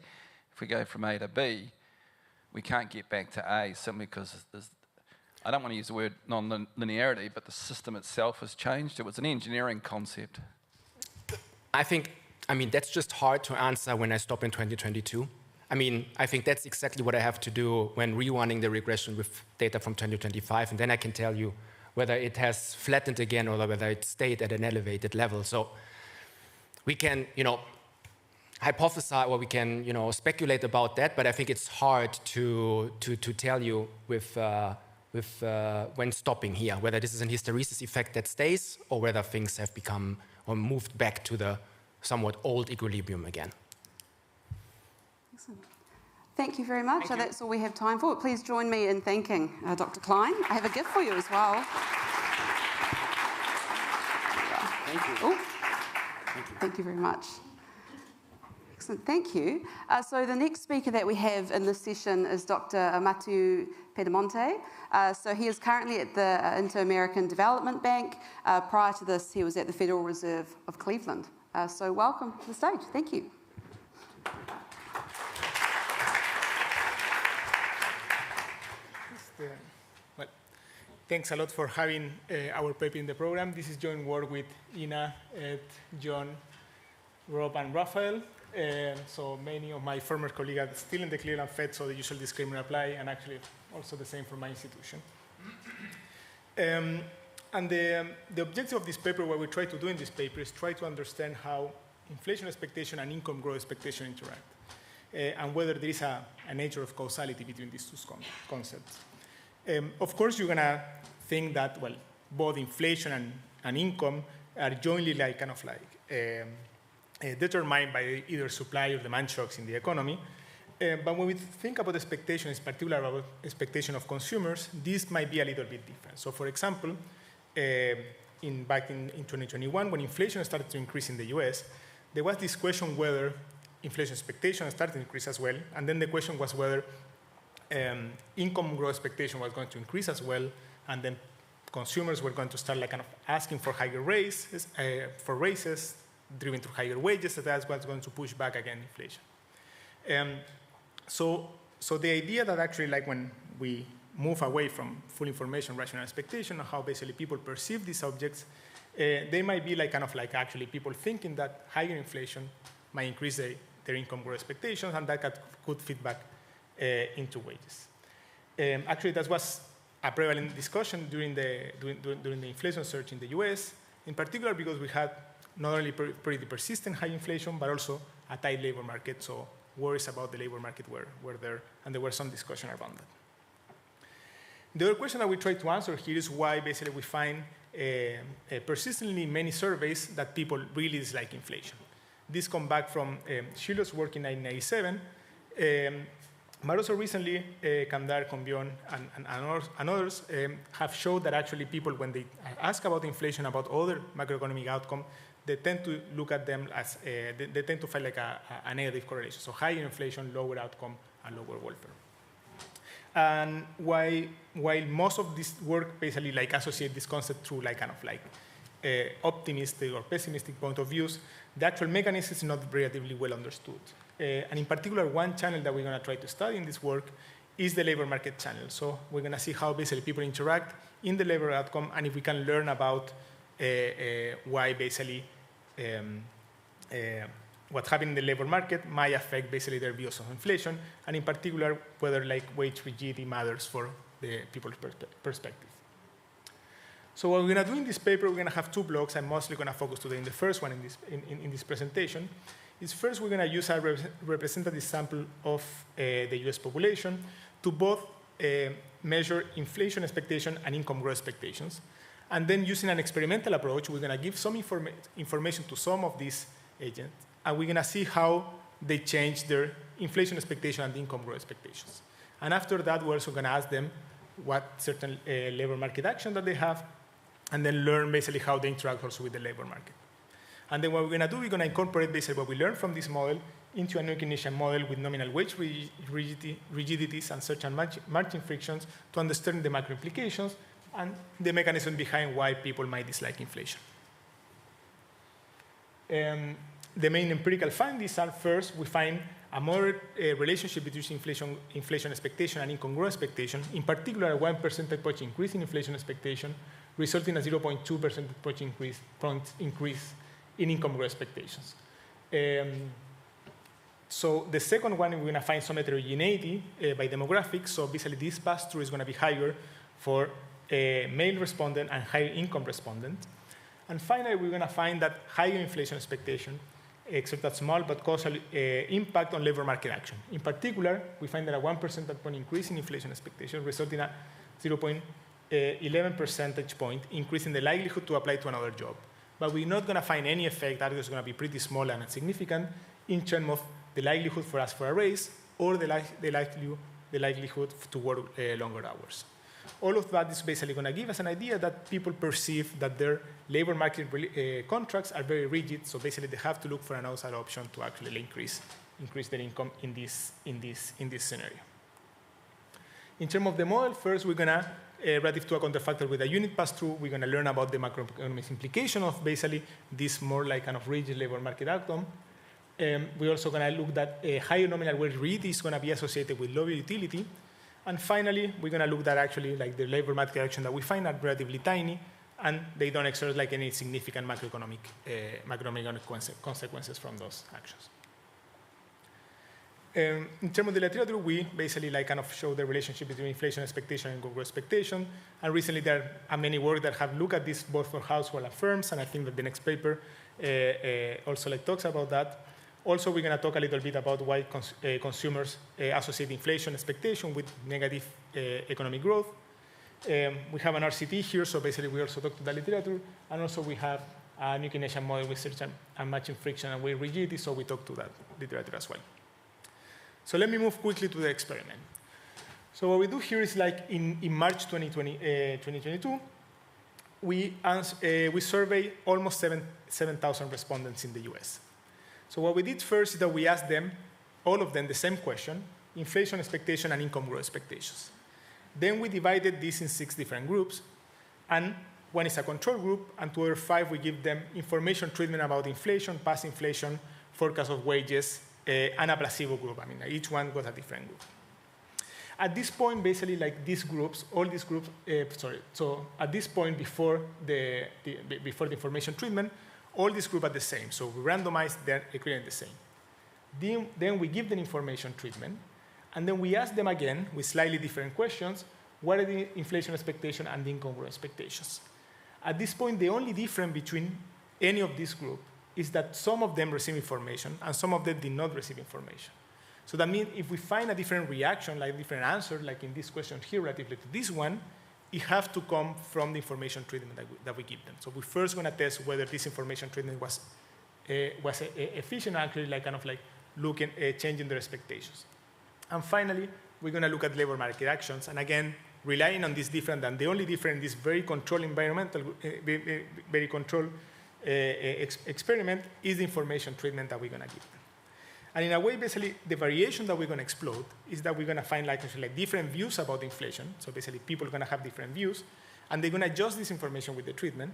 S4: If we go from A to B, we can't get back to A simply because I don't want to use the word non-linearity, but the system itself has changed. It was an engineering concept.
S2: I mean, that's just hard to answer when I stop in 2022. I mean, I think that's exactly what I have to do when rerunning the regression with data from 2025, and then I can tell you whether it has flattened again or whether it stayed at an elevated level. So we can, hypothesize, or we can, speculate about that, but I think it's hard to tell you when stopping here, whether this is an hysteresis effect that stays or whether things have become or moved back to the somewhat old equilibrium again.
S1: Excellent. Thank you very much. That's all we have time for. Please join me in thanking Dr. Klein. I have a gift for you as well.
S2: Thank you.
S1: Oh. Thank you very much. Excellent, thank you. So the next speaker that we have in this session is Dr. Mathieu Pedemonte. So he is currently at the Inter-American Development Bank. Prior to this, he was at the Federal Reserve of Cleveland. So welcome to the stage. Thank you.
S8: Well, thanks a lot for having our paper in the program. This is joint work with Ina, Ed, John, Rob, and Raphael. So many of my former colleagues are still in the Cleveland Fed, so the usual disclaimer apply, and actually also the same for my institution. And the objective of this paper, what we try to do in this paper, is try to understand how inflation expectation and income growth expectation interact, and whether there is a nature of causality between these two concepts. Of course, you're going to think that, well, both inflation and income are jointly determined by either supply or demand shocks in the economy. But when we think about expectations, particularly about expectation of consumers, this might be a little bit different. So, for example, back in 2021, when inflation started to increase in the US, there was this question whether inflation expectations started to increase as well, and then the question was whether income growth expectation was going to increase as well, and then consumers were going to start asking for higher raises, driven through higher wages, so that's what's going to push back against inflation. So the idea that actually when we move away from full information rational expectation, and how basically people perceive these objects, they might be actually people thinking that higher inflation might increase their income growth expectations, and that could feed back into wages. Actually, that was a prevalent discussion during the inflation surge in the US, in particular because we had not only pretty persistent high inflation, but also a tight labor market, so worries about the labor market were there, and there was some discussion around that. The other question that we try to answer here is why basically we find persistently in many surveys that people really dislike inflation. This comes back from Schiller's work in 1997, but also recently Kandar, Combion, and others have showed that actually people, when they ask about inflation, about other macroeconomic outcomes, they tend to look at them as, they tend to find like a negative correlation. So higher inflation, lower outcome, and lower welfare. And while most of this work basically like associate this concept through like kind of like optimistic or pessimistic point of views, the actual mechanism is not relatively well understood. And in particular, one channel that we're going to try to study in this work is the labor market channel. So we're going to see how basically people interact in the labor outcome, and if we can learn about why basically what happened in the labor market might affect basically their views of inflation, and in particular, whether like wage rigidity matters for the people's perspective. So what we're going to do in this paper, we're going to have two blocks. I'm mostly going to focus today in the first one in this presentation. Is first we're going to use a representative sample of the US population to both measure inflation expectation and income growth expectations. And then using an experimental approach, we're going to give some information to some of these agents, and we're going to see how they change their inflation expectation and income growth expectations. And after that, we're also going to ask them what certain labor market action that they have, and then learn basically how they interact also with the labor market. And then what we're going to do, we're going to incorporate basically what we learned from this model into a new Keynesian model with nominal wage rigidities and certain margin frictions to understand the macro implications and the mechanism behind why people might dislike inflation. The main empirical findings are, first, we find a moderate relationship between inflation expectation and income growth expectation, in particular, a 1 percentage point increase in inflation expectation, resulting in a 0.2 percentage point increase in income growth expectations. So the second one, we're going to find some heterogeneity by demographics. So basically, this pass-through is going to be higher for male respondent and higher income respondent. And finally, we're going to find that higher inflation expectation exert a small but causal impact on labor market action. In particular, we find that a 1 percentage point increase in inflation expectation results in a 0.11 percentage point increase in the likelihood to apply to another job. But we're not going to find any effect that is going to be pretty small and insignificant in terms of the likelihood for us for a raise or the likelihood to work longer hours. All of that is basically going to give us an idea that people perceive that their labor market contracts are very rigid, so basically they have to look for an outside option to actually increase their income in this scenario. In terms of the model, first we're going to, relative to a counterfactor with a unit pass-through, we're going to learn about the macroeconomic implication of basically this more like kind of rigid labor market outcome. We're also going to look that a higher nominal wage rigidity is going to be associated with lower utility. And finally, we're going to look that actually like the labor market action that we find are relatively tiny, and they don't exert like any significant macroeconomic consequences from those actions. In terms of the literature, we basically like kind of show the relationship between inflation expectation and growth expectation. And recently, there are many work that have looked at this both for household and firms, and I think that the next paper also like talks about that. Also, we're going to talk a little bit about why consumers associate inflation expectation with negative economic growth. We have an RCT here, so basically we also talk to the literature, and also we have a new Keynesian model with search and matching friction and wage rigidity, so we talk to that literature as well. So let me move quickly to the experiment. So what we do here is like in March 2022, we survey almost 7,000 respondents in the US. So what we did first is that we asked them, all of them, the same question, inflation expectation and income growth expectations. Then we divided this in 6 different groups, and one is a control group, and to other 5 we give them information treatment about inflation, past inflation, forecast of wages, and a placebo group. I mean, each one was a different group. At this point, basically, like these groups, all these groups, so at this point before the information treatment, all these groups are the same. So we randomize, they're equivalent the same. Then we give them information treatment, and then we ask them again with slightly different questions, what are the inflation expectations and the income growth expectations? At this point, the only difference between any of these groups is that some of them receive information and some of them did not receive information. So that means if we find a different reaction, like different answer, like in this question here relatively to this one, it has to come from the information treatment that we give them. So we're first going to test whether this information treatment was efficient, actually, like kind of like looking, changing their expectations. And finally, we're going to look at labor market actions. And again, relying on this different, and the only different in this very controlled environmental, very controlled experiment is the information treatment that we're going to give them. And in a way, basically, the variation that we're going to explode is that we're going to find like different views about inflation. So basically, people are going to have different views, and they're going to adjust this information with the treatment,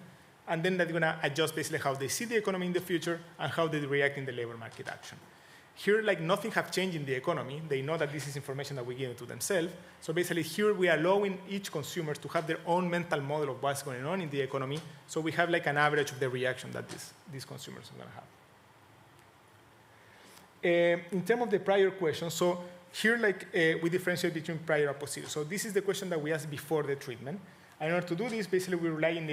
S8: and then they're going to adjust basically how they see the economy in the future and how they react in the labor market action. Here, like nothing have changed in the economy. They know that this is information that we give to themselves. So basically, here we are allowing each consumer to have their own mental model of what's going on in the economy. So we have like an average of the reaction that these consumers are going to have. In terms of the prior question, so here like we differentiate between prior and posterior. So this is the question that we asked before the treatment. And in order to do this, basically we rely on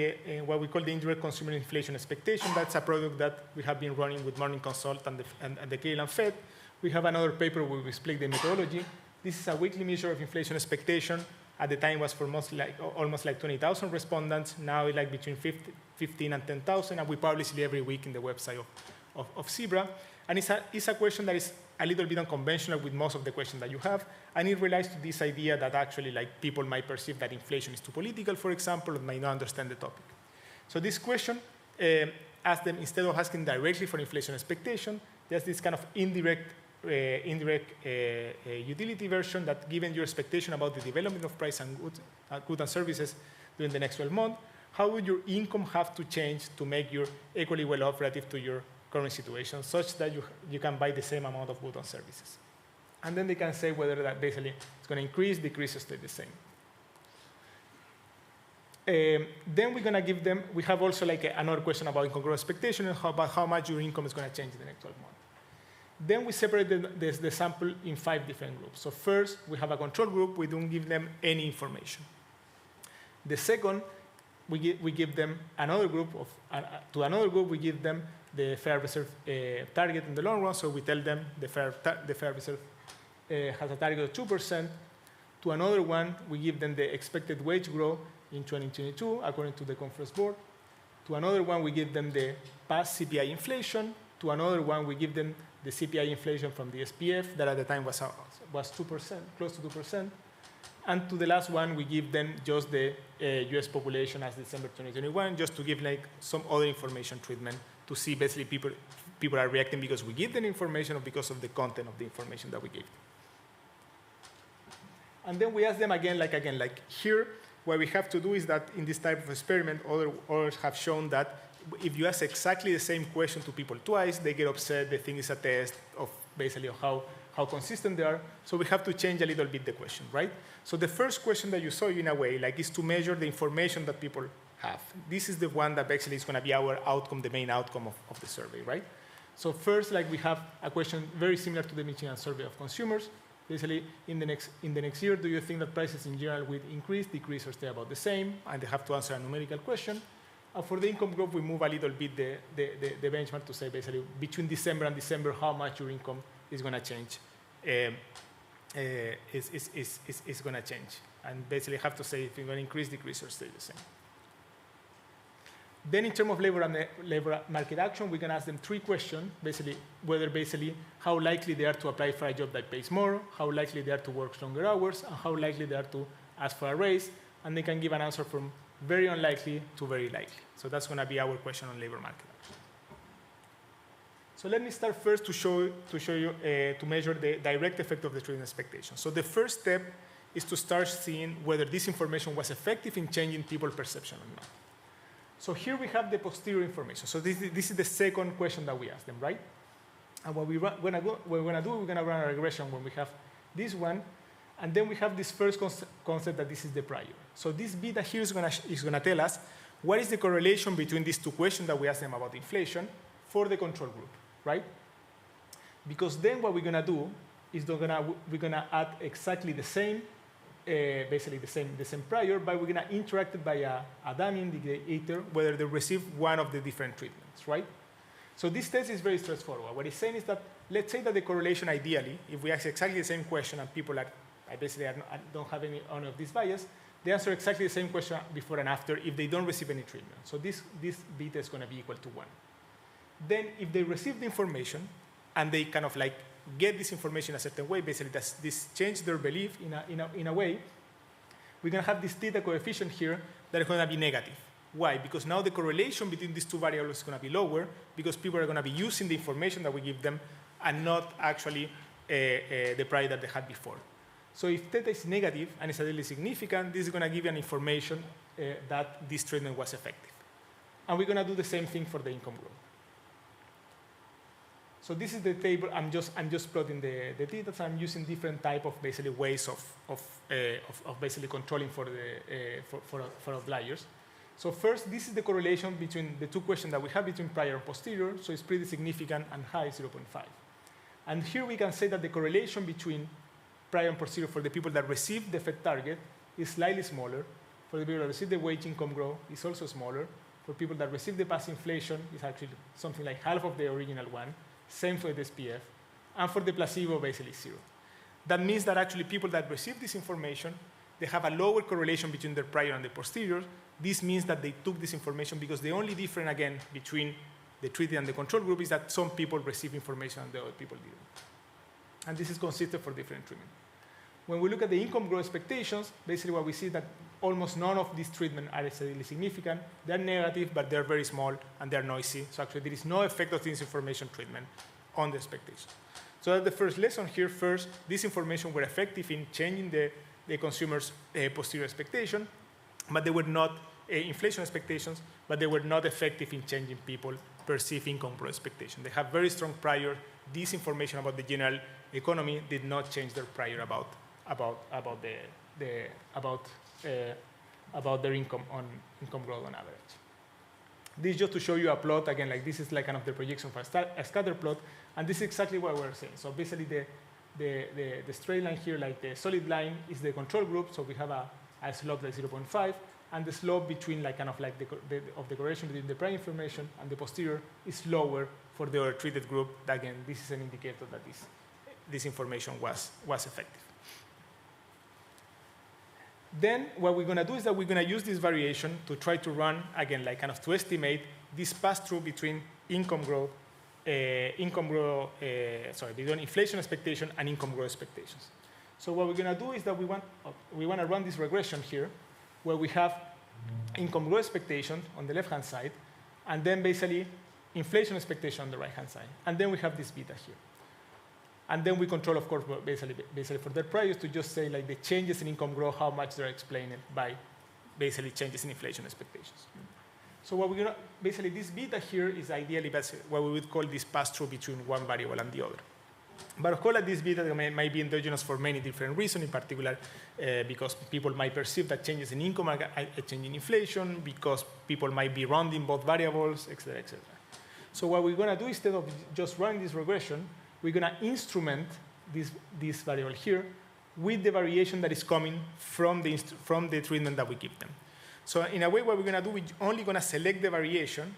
S8: what we call the indirect consumer inflation expectation. That's a product that we have been running with Morning Consult and the Callum Fed. We have another paper where we explain the methodology. This is a weekly measure of inflation expectation. At the time was for almost like 20,000 respondents. Now it's like between 15 and 10,000, and we publish it every week in the website of Zebra. And it's a question that is a little bit unconventional with most of the questions that you have, and it relates to this idea that actually like people might perceive that inflation is too political, for example, or might not understand the topic. So this question asks them, instead of asking directly for inflation expectation, there's this kind of indirect utility version that given your expectation about the development of price and goods and services during the next 12 months, how would your income have to change to make you equally well off relative to your current situation, such that you can buy the same amount of goods and services. And then they can say whether that basically it's going to increase, decrease, or stay the same. Then we're going to give them, we have also like another question about incongruent expectation and about how much your income is going to change in the next 12 months. Then we separate the sample in 5 different groups. So first, we have a control group. We don't give them any information. The second, we give them another group to another group, we give them the fair reserve target in the long run. So we tell them the fair reserve has a target of 2%. To another one, we give them the expected wage growth in 2022, according to the conference board. To another one, we give them the past CPI inflation. To another one, we give them the CPI inflation from the SPF, that at the time was 2%, close to 2%. And to the last one, we give them just the US population as December 2021, just to give like some other information treatment to see basically people are reacting because we give them information or because of the content of the information that we gave them. And then we ask them again, like here, what we have to do is that in this type of experiment, others have shown that if you ask exactly the same question to people twice, they get upset, they think it's a test of basically how consistent they are. So we have to change a little bit the question, right? So the first question that you saw in a way, like, is to measure the information that people have. This is the one that basically is going to be our outcome, the main outcome of the survey, right? So first, like, we have a question very similar to the Michigan survey of consumers. Basically, in the next year, do you think that prices in general will increase, decrease, or stay about the same? And they have to answer a numerical question. And for the income group, we move a little bit the benchmark to say basically between December and December, how much your income is going to change. Is going to change. And basically have to say if you're going to increase, decrease, or stay the same. Then in terms of labor market action, we can ask them 3 questions, basically how likely they are to apply for a job that pays more, how likely they are to work longer hours, and how likely they are to ask for a raise. And they can give an answer from very unlikely to very likely. So that's going to be our question on labor market action. So let me start first to show you to measure the direct effect of the treatment expectation. So the first step is to start seeing whether this information was effective in changing people's perception or not. So here we have the posterior information. So this is the second question that we ask them, right? And what we're going to do, we're going to run a regression when we have this one, and then we have this first concept that this is the prior. So this beta here is going to tell us what is the correlation between these 2 questions that we asked them about inflation for the control group, right? Because then what we're going to do is we're going to add exactly the same, basically the same prior, but we're going to interact it by a dummy indicator whether they receive one of the different treatments, right? So this test is very straightforward. What it's saying is that, let's say that the correlation ideally, if we ask exactly the same question and people don't have any of this bias, they answer exactly the same question before and after if they don't receive any treatment. So this beta is going to be equal to 1. Then if they receive the information and they kind of like get this information a certain way, basically this change their belief in a way, we're going to have this theta coefficient here that is going to be negative. Why? Because now the correlation between these two variables is going to be lower because people are going to be using the information that we give them and not actually the prior that they had before. So if theta is negative and it's statistically significant, this is going to give you an information that this treatment was effective. And we're going to do the same thing for the income growth. So this is the table. I'm just plotting the theta. So I'm using different type of basically ways of basically controlling for outliers. So first, this is the correlation between the two questions that we have between prior and posterior. So it's pretty significant and high, 0.5. And here we can say that the correlation between prior and posterior for the people that receive the effect target is slightly smaller. For the people that receive the wage income growth, it's also smaller. For people that receive the past inflation, it's actually something like half of the original one. Same for the SPF. And for the placebo, basically 0. That means that actually people that receive this information, they have a lower correlation between their prior and the posterior. This means that they took this information because the only difference, again, between the treated and the control group is that some people receive information and the other people didn't. And this is consistent for different treatment. When we look at the income growth expectations, basically what we see is that almost none of these treatments are statistically significant. They're negative, but they're very small and they're noisy. So actually there is no effect of this information treatment on the expectations. So that's the first lesson here. First, this information were effective in changing the consumer's posterior expectation, but they were not inflation expectations, but they were not effective in changing people perceived income growth expectation. They have very strong prior. This information about the general economy did not change their prior about their income growth on average. This is just to show you a plot again. Like this is like kind of the projection for a scatter plot, and this is exactly what we're saying. So basically, the straight line here, like the solid line, is the control group. So we have a slope like 0.5, and the slope between like kind of like the correlation between the prior information and the posterior is lower for the other treated group. Again, this is an indicator that this information was effective. Then what we're going to do is that we're going to use this variation to try to run, again, like kind of to estimate this pass-through between between inflation expectation and income growth expectations. So what we're going to do is that we want to run this regression here, where we have income growth expectation on the left-hand side, and then basically inflation expectation on the right-hand side. And then we have this beta here. And then we control, of course, basically for their priors to just say like the changes in income growth, how much they're explained by basically changes in inflation expectations. So what we're gonna, basically this beta here is ideally what we would call this pass-through between one variable and the other. But of course, this beta might be endogenous for many different reasons, in particular because people might perceive that changes in income are a change in inflation, because people might be rounding both variables, et cetera, et cetera. So what we're gonna do, instead of just running this regression, we're going to instrument this variable here with the variation that is coming from the treatment that we give them. So in a way, what we're going to do, we're only going to select the variation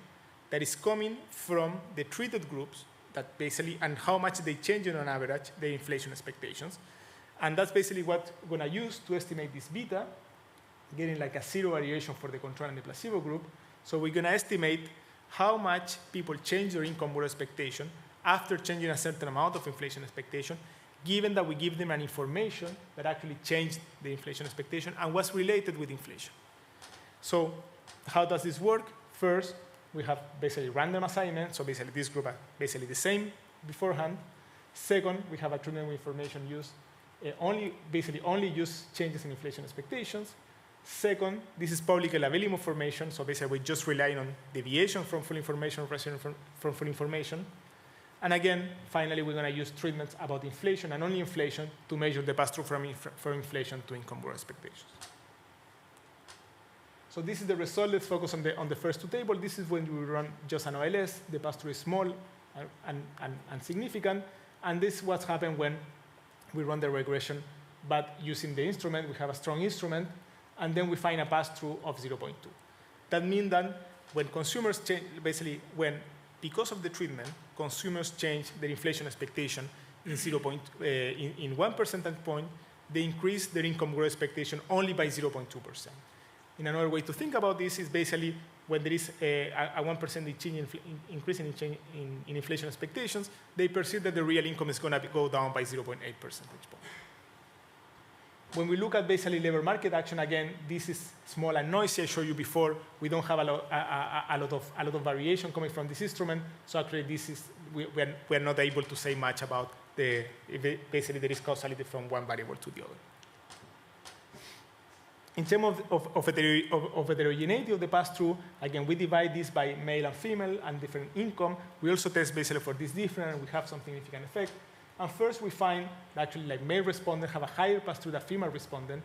S8: that is coming from the treated groups, that basically, and how much they change on average the inflation expectations. And that's basically what we're going to use to estimate this beta, getting like a 0 variation for the control and the placebo group. So we're going to estimate how much people change their income growth expectation after changing a certain amount of inflation expectation, given that we give them an information that actually changed the inflation expectation and was related with inflation. So how does this work? First, we have basically random assignment. So basically this group are basically the same beforehand. Second, we have a treatment with information used, only use changes in inflation expectations. Second, this is publicly available information. So basically we just rely on deviation from full information, from full information. And again, finally, we're going to use treatments about inflation and only inflation to measure the pass-through from inflation to income growth expectations. So this is the result. Let's focus on the first two tables. This is when we run just an OLS. The pass-through is small and significant. And this is what's happened when we run the regression. But using the instrument, we have a strong instrument. And then we find a pass-through of 0.2. That means that when consumers change, basically when because of the treatment, consumers change their inflation expectation in 1 percentage point. They increase their income growth expectation only by 0.2%. In another way to think about this is basically when there is a 1% increase in inflation expectations, they perceive that the real income is going to go down by 0.8 percentage points. When we look at basically labor market action, again, this is small and noisy. I showed you before. We don't have a lot of variation coming from this instrument. So actually, we are not able to say much about basically there is causality from one variable to the other. In terms of heterogeneity of the pass-through, again, we divide this by male and female and different income. We also test basically for this different, and we have some significant effect. And first, we find that actually like male respondents have a higher pass-through than female respondent,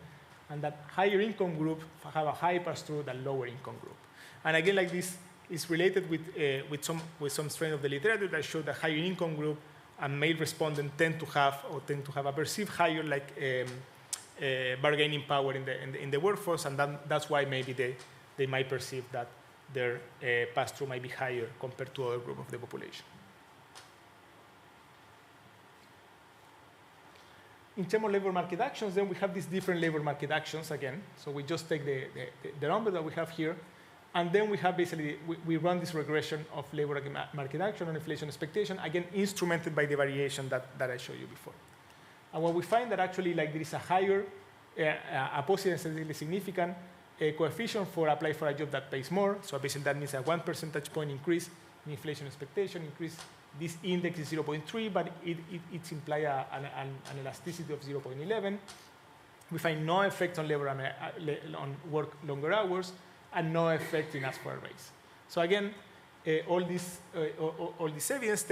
S8: and that higher income group have a higher pass-through than lower income group. And again, like this is related with some strength of the literature that show that higher income group and male respondent tend to have a perceived higher bargaining power in the workforce, and that's why maybe they might perceive that their pass-through might be higher compared to other groups of the population. In terms of labor market actions, then we have these different labor market actions again. So we just take the number that we have here, and then we have basically, we run this regression of labor market action on inflation expectation, again, instrumented by the variation that I showed you before. And what we find that actually like there is a higher, a positive and statistically significant coefficient for apply for a job that pays more. So basically that means a 1 percentage point increase in inflation expectation, this index is 0.3, but it implies an elasticity of 0.11. We find no effect on labor on work longer hours, and no effect in ask for a raise. So again, all this evidence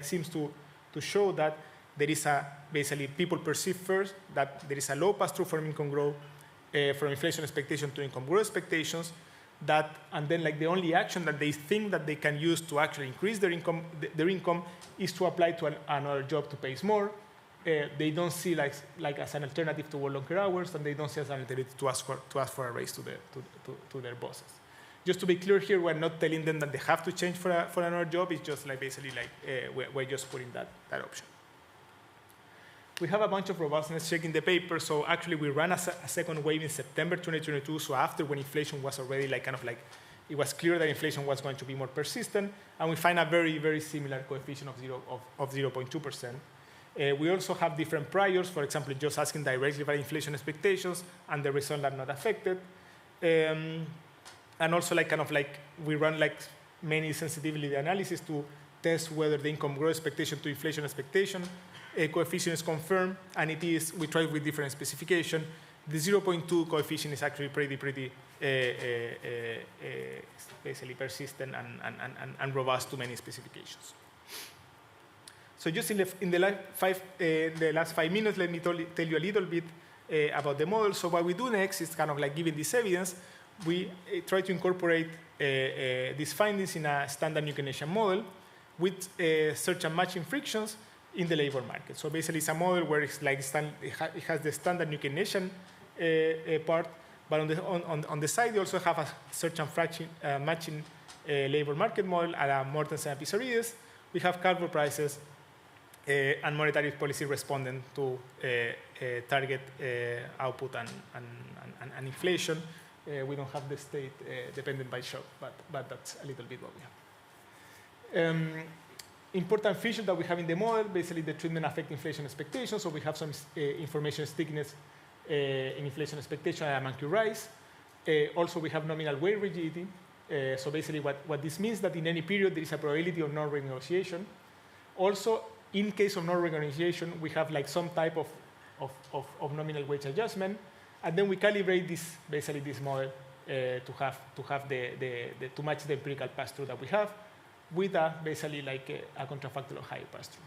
S8: seems to show that there is basically people perceive first that there is a low pass-through from income growth, from inflation expectation to income growth expectations, and then like the only action that they think that they can use to actually increase their income is to apply to another job to pay more. They don't see like as an alternative to work longer hours, and they don't see as an alternative to ask for a raise to their bosses. Just to be clear here, we're not telling them that they have to change for another job. It's just like basically like we're just putting that option. We have a bunch of robustness check in the paper. So actually, we ran a second wave in September 2022. So after when inflation was already it was clear that inflation was going to be more persistent, and we find a very, very similar coefficient of 0.2%. We also have different priors. For example, just asking directly about inflation expectations, and the results are not affected. And also we run many sensitivity analysis to test whether the income growth expectation to inflation expectation coefficient is confirmed, and it is. We tried with different specification. The 0.2 coefficient is actually pretty basically persistent and robust to many specifications. So just in the last 5 minutes, let me tell you a little bit about the model. So what we do next is kind of like given this evidence, we try to incorporate these findings in a standard New model with search and matching frictions in the labor market. So basically, it's a model where it's like it has the standard New part, but on the side, you also have a search and matching labor market model at a Mortensen and Sveriges. We have carbon prices and monetary policy responding to target output and inflation. We don't have the state dependent by shock, but that's a little bit what we have. Important features that we have in the model, basically the treatment affect inflation expectations. So we have some information stickiness in inflation expectation and MQ rise. Also, we have nominal wage rigidity. So basically what this means that in any period there is a probability of non-renegotiation. Also, in case of non-renegotiation, we have like some type of nominal wage adjustment. And then we calibrate this model to match the empirical pass-through that we have, with basically like a contrafactual higher pass-through.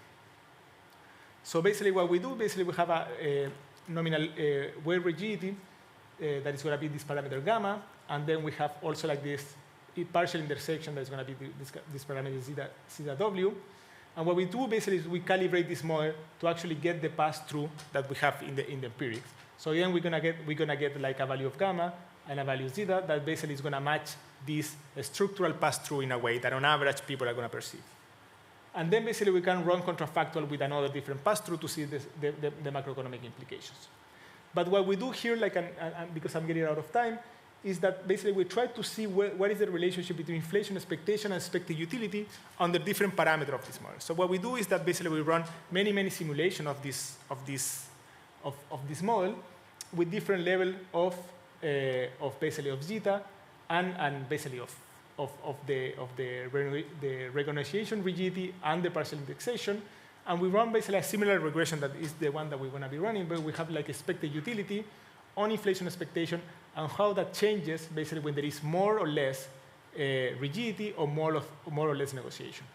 S8: So basically what we do, we have a nominal wage rigidity that is going to be this parameter gamma, and then we have also like this partial intersection that is going to be this parameter zeta w. And what we do basically is we calibrate this model to actually get the pass-through that we have in the empirics. So again, we're gonna get like a value of gamma and a value zeta that basically is going to match this structural pass-through in a way that on average people are going to perceive. And then basically we can run contrafactual with another different pass-through to see the macroeconomic implications. But what we do here, because I'm getting out of time, is that basically we try to see what is the relationship between inflation expectation and expected utility under different parameters of this model. So what we do is that basically we run many simulations of this model with different level of basically of zeta and basically of the renegotiation rigidity and the partial indexation. And we run basically a similar regression that is the one that we're going to be running, but we have like expected utility on inflation expectation and how that changes basically when there is more or less rigidity or more or less negotiation.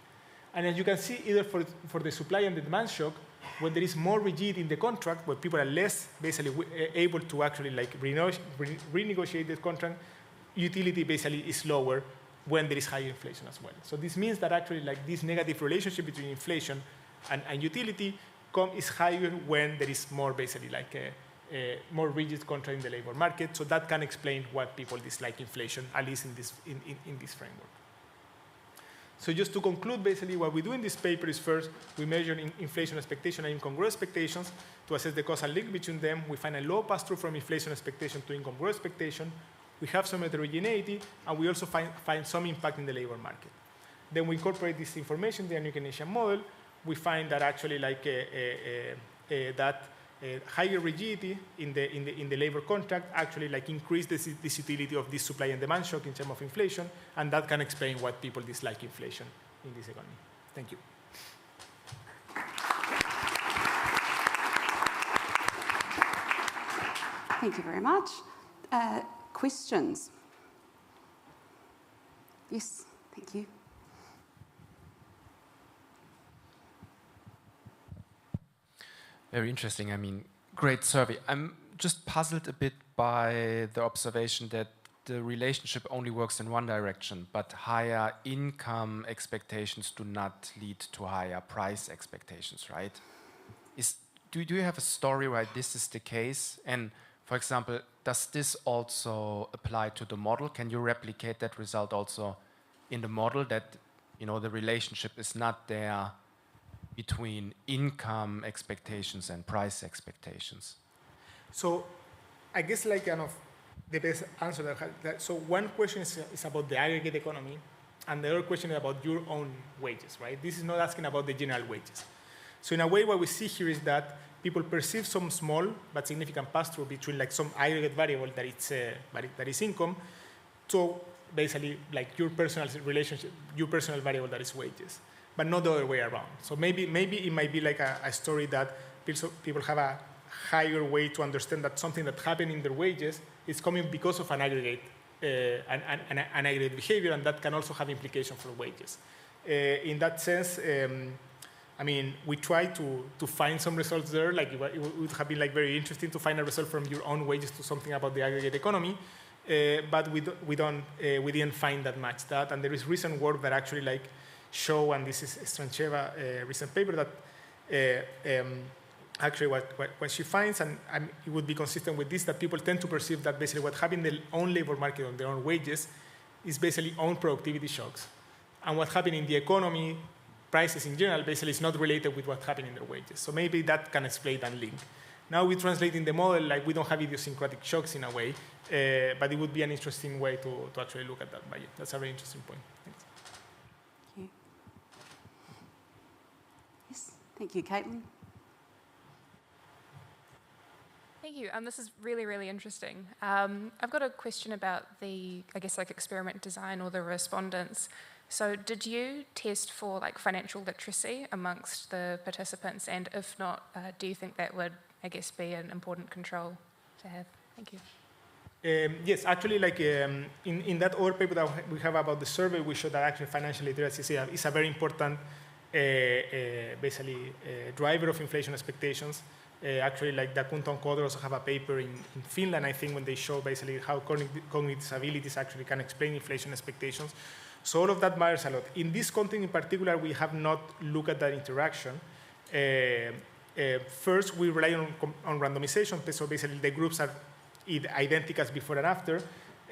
S8: And as you can see, either for the supply and the demand shock, when there is more rigidity in the contract, where people are less basically able to actually like renegotiate the contract, utility basically is lower when there is higher inflation as well. So this means that actually like this negative relationship between inflation and utility is higher when there is more basically like a more rigid contract in the labor market. So that can explain why people dislike inflation, at least in this framework. So just to conclude, basically what we do in this paper is first, we measure inflation expectation and income growth expectations to assess the causal link between them. We find a low pass-through from inflation expectation to income growth expectation. We have some heterogeneity, and we also find some impact in the labor market. Then we incorporate this information, the Keynesian model. We find that actually like higher rigidity in the labor contract actually like increase this utility of this supply and demand shock in terms of inflation, and that can explain why people dislike inflation in this economy. Thank you.
S1: Thank you very much. Questions? Yes, thank you.
S9: Very interesting. I mean, great survey. I'm just puzzled a bit by the observation that the relationship only works in one direction, but higher income expectations do not lead to higher price expectations, right? Do you have a story why this is the case? And for example, does this also apply to the model? Can you replicate that result also in the model, that the relationship is not there between income expectations and price expectations?
S8: So I guess like kind of the best answer so one question is about the aggregate economy, and the other question is about your own wages, right? This is not asking about the general wages. So in a way, what we see here is that people perceive some small but significant pass-through between like some aggregate variable that is income, to basically like your personal relationship, your personal variable that is wages, but not the other way around. So maybe it might be like a story that people have a higher way to understand that something that happened in their wages is coming because of an aggregate behavior, and that can also have implications for wages. In that sense, I mean, we try to find some results there. Like it would have been like very interesting to find a result from your own wages to something about the aggregate economy, but we didn't find that much. And there is recent work that actually like show, and this is Strancheva recent paper, that actually what she finds, and it would be consistent with this, that people tend to perceive that basically what happened in their own labor market on their own wages is basically own productivity shocks, and what happened in the economy, prices in general, basically is not related with what happened in their wages. So maybe that can explain that link. Now we translate in the model, like we don't have idiosyncratic shocks in a way, but it would be an interesting way to actually look at that. But yeah, that's a very interesting point. Thanks.
S1: Thank you. Yes, thank you, Caitlin.
S10: Thank you. This is really, really interesting. I've got a question about the, I guess, like experiment design or the respondents. So did you test for like financial literacy amongst the participants? And if not, do you think that would, I guess, be an important control to have? Thank you.
S8: Yes, actually, like in that other paper that we have about the survey, we showed that actually financial literacy is a very important, basically, driver of inflation expectations. Actually, like Dakunta and Koder also have a paper in Finland, I think, when they show basically how cognitive disabilities actually can explain inflation expectations. So all of that matters a lot. In this context in particular, we have not looked at that interaction. First, we rely on randomization. So basically, the groups are identical as before and after.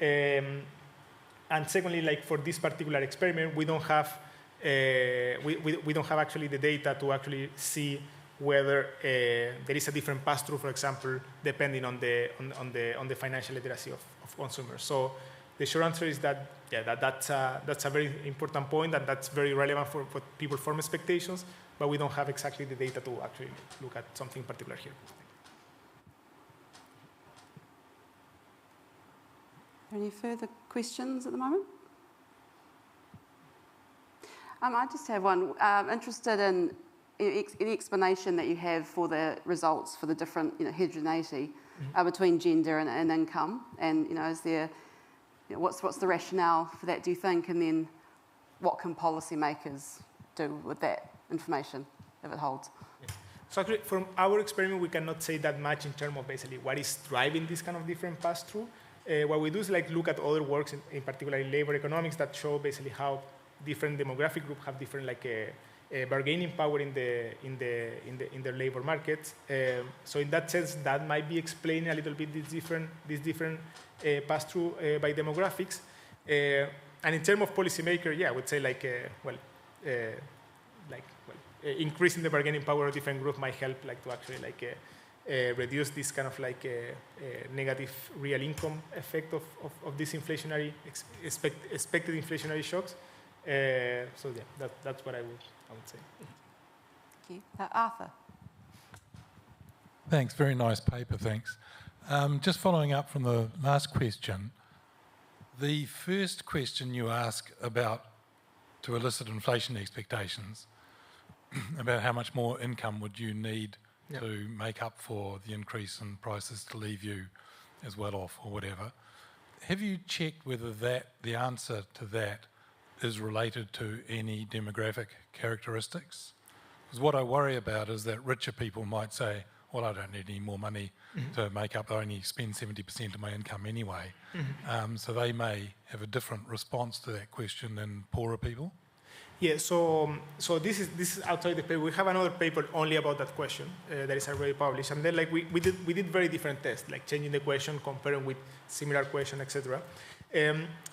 S8: And secondly, like for this particular experiment, we don't have we don't have actually the data to actually see whether there is a different pass-through, for example, depending on the financial literacy of consumers. So the short answer is that that's a very important point, and that's very relevant for people form expectations, but we don't have exactly the data to actually look at something particular here.
S1: Any further questions at the moment? I just have one. Interested in any explanation that you have for the results for the different heterogeneity between gender and income, and is there what's the rationale for that, do you think, and then what can policymakers do with that information if it holds?
S8: Yeah. So actually, from our experiment, we cannot say that much in terms of basically what is driving this kind of different pass-through. What we do is like look at other works, in particular in labor economics, that show basically how different demographic groups have different bargaining power in the labor markets. So in that sense, that might be explaining a little bit this different pass-through by demographics. And in terms of policymaker, I would say increasing the bargaining power of different groups might help to actually reduce this kind of negative real income effect of this inflationary expected inflationary shocks. So that's what I would say.
S1: Thank you. Arthur.
S11: Thanks, very nice paper, thanks. Just following up from the last question, the first question you ask about to elicit inflation expectations, about how much more income would you need to make up for the increase in prices to leave you as well off or whatever. Have you checked whether the answer to that is related to any demographic characteristics? Because what I worry about is that richer people might say, well, I don't need any more money to make up, I only spend 70% of my income anyway. So they may have a different response to that question than poorer people.
S8: Yeah, so this is outside the paper. We have another paper only about that question that is already published, and then we did very different tests, like changing the question, comparing with similar question, etc.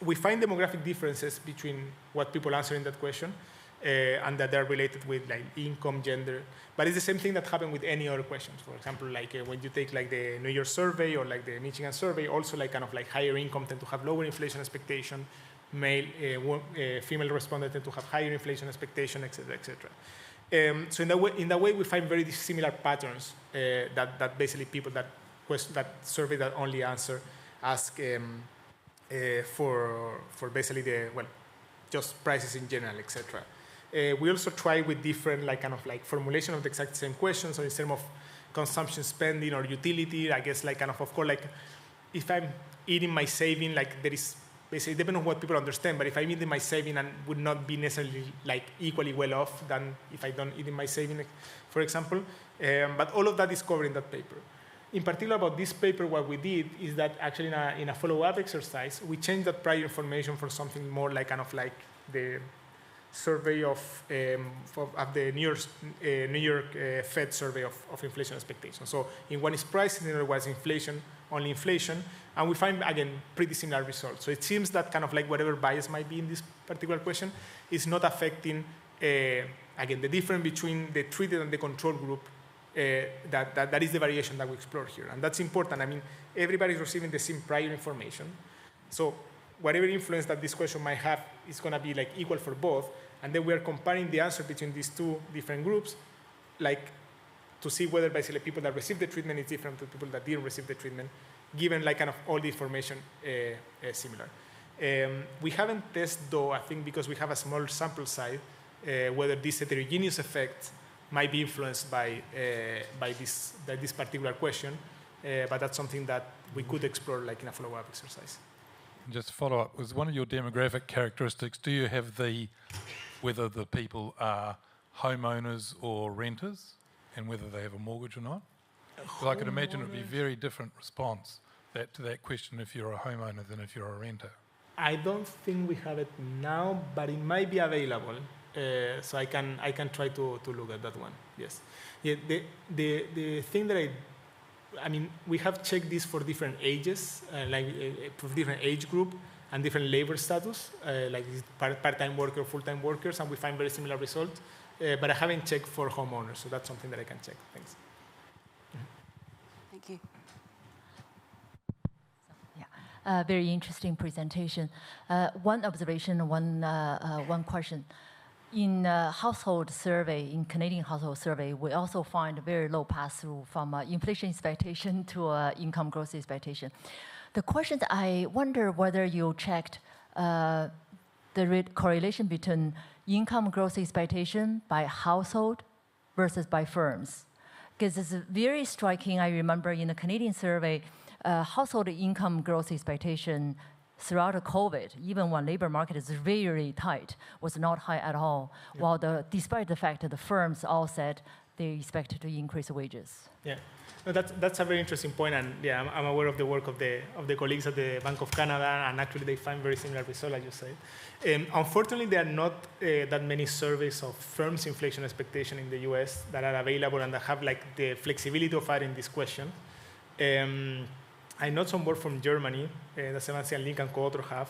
S8: We find demographic differences between what people answer in that question, and that they're related with income, gender. But it's the same thing that happened with any other questions. For example, when you take the New York survey or the Michigan survey, also higher income tend to have lower inflation expectation. Female respondents tend to have higher inflation expectation, etc., etc. So in that way, we find very similar patterns that basically people that survey that only ask for basically just prices in general, etc. We also try with different formulation of the exact same question. So in terms of consumption spending or utility, I guess of course if I'm eating my saving, there is basically, depending on what people understand, but if I'm eating my saving and would not be necessarily equally well off than if I don't eat in my saving, for example. But all of that is covered in that paper. In particular about this paper, what we did is that actually in a follow-up exercise, we changed that prior information for something more like the survey of the New York Fed survey of inflation expectations. So in one is prices, in the other was inflation, only inflation, and we find, again, pretty similar results. So it seems that whatever bias might be in this particular question is not affecting, again, the difference between the treated and the control group. That is the variation that we explore here, and that's important. I mean, everybody's receiving the same prior information, so whatever influence that this question might have is going to be equal for both, and then we are comparing the answer between these two different groups, to see whether basically people that received the treatment is different to people that didn't receive the treatment, given all the information similar. We haven't tested though, I think because we have a small sample size, whether this heterogeneous effect might be influenced by this particular question, but that's something that we could explore in a follow-up exercise.
S11: Just to follow up, was one of your demographic characteristics, do you have whether the people are homeowners or renters, and whether they have a mortgage or not? Because I could imagine it would be a very different response to that question if you're a homeowner than if you're a renter.
S8: I don't think we have it now, but it might be available. So I can try to look at that one. Yes. Yeah. The thing that I mean, we have checked this for different ages, for different age group and different labor status, like part-time worker, full-time workers, and we find very similar results. But I haven't checked for homeowners, so that's something that I can check. Thanks.
S1: Thank you.
S12: Yeah, very interesting presentation. One observation, one question. In household survey, in Canadian household survey, we also find very low pass-through from inflation expectation to income growth expectation. The question I wonder whether you checked the correlation between income growth expectation by household versus by firms. Because it's very striking, I remember in the Canadian survey, household income growth expectation throughout the COVID, even when labor market is very tight, was not high at all. Yeah. While despite the fact that the firms all said they expected to increase wages. Yeah,
S8: no, that's a very interesting point, and yeah, I'm aware of the work of the colleagues at the Bank of Canada, and actually they find very similar results, as you said. Unfortunately, there are not that many surveys of firms' inflation expectation in the US that are available and that have like the flexibility of adding this question. I know some work from Germany that Sebastian Link and co-author have,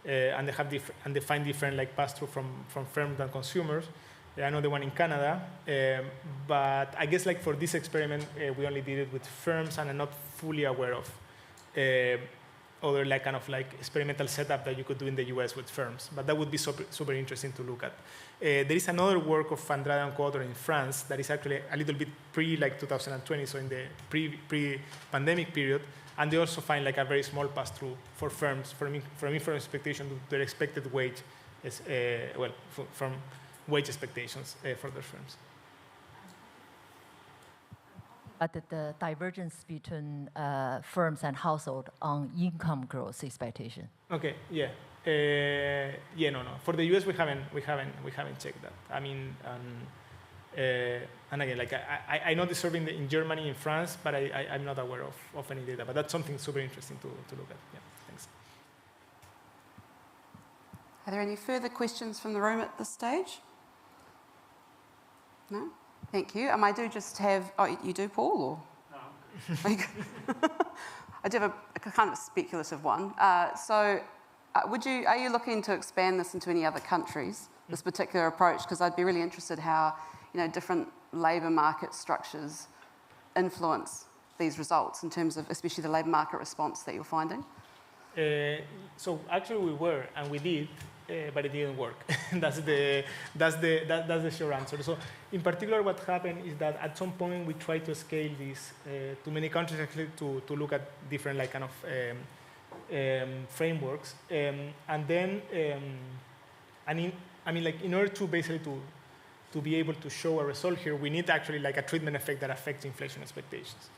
S8: and they find different like pass-through from firms and consumers. I know the one in Canada, but I guess like for this experiment, we only did it with firms, and I'm not fully aware of other like kind of like experimental setup that you could do in the US with firms. But that would be super interesting to look at. There is another work of Andrade and co-author in France that is actually a little bit pre like 2020, so in the pre-pandemic period. And they also find like a very small pass-through for firms from inflation expectation to their expected wage, from wage expectations for their firms.
S12: But the divergence between firms and household on income growth expectation.
S8: Okay, yeah, no. For the US, we haven't checked that. I mean. And again, like I know the survey in Germany, in France, but I'm not aware of any data. But that's something super interesting to look at. Yeah, thanks.
S1: Are there any further questions from the room at this stage? No? Thank you. I do just have, oh, you do, Paul? Or? No. I do have a kind of speculative one. Are you looking to expand this into any other countries, this particular approach? Because I'd be really interested how different labour market structures influence these results in terms of especially the labour market response that you're finding?
S8: So actually we were, and we did, but it didn't work. That's the short answer. So in particular, what happened is that at some point we tried to scale this to many countries actually to look at different like kind of frameworks, and then in order to basically to be able to show a result here, we need actually like a treatment effect that affects inflation expectations.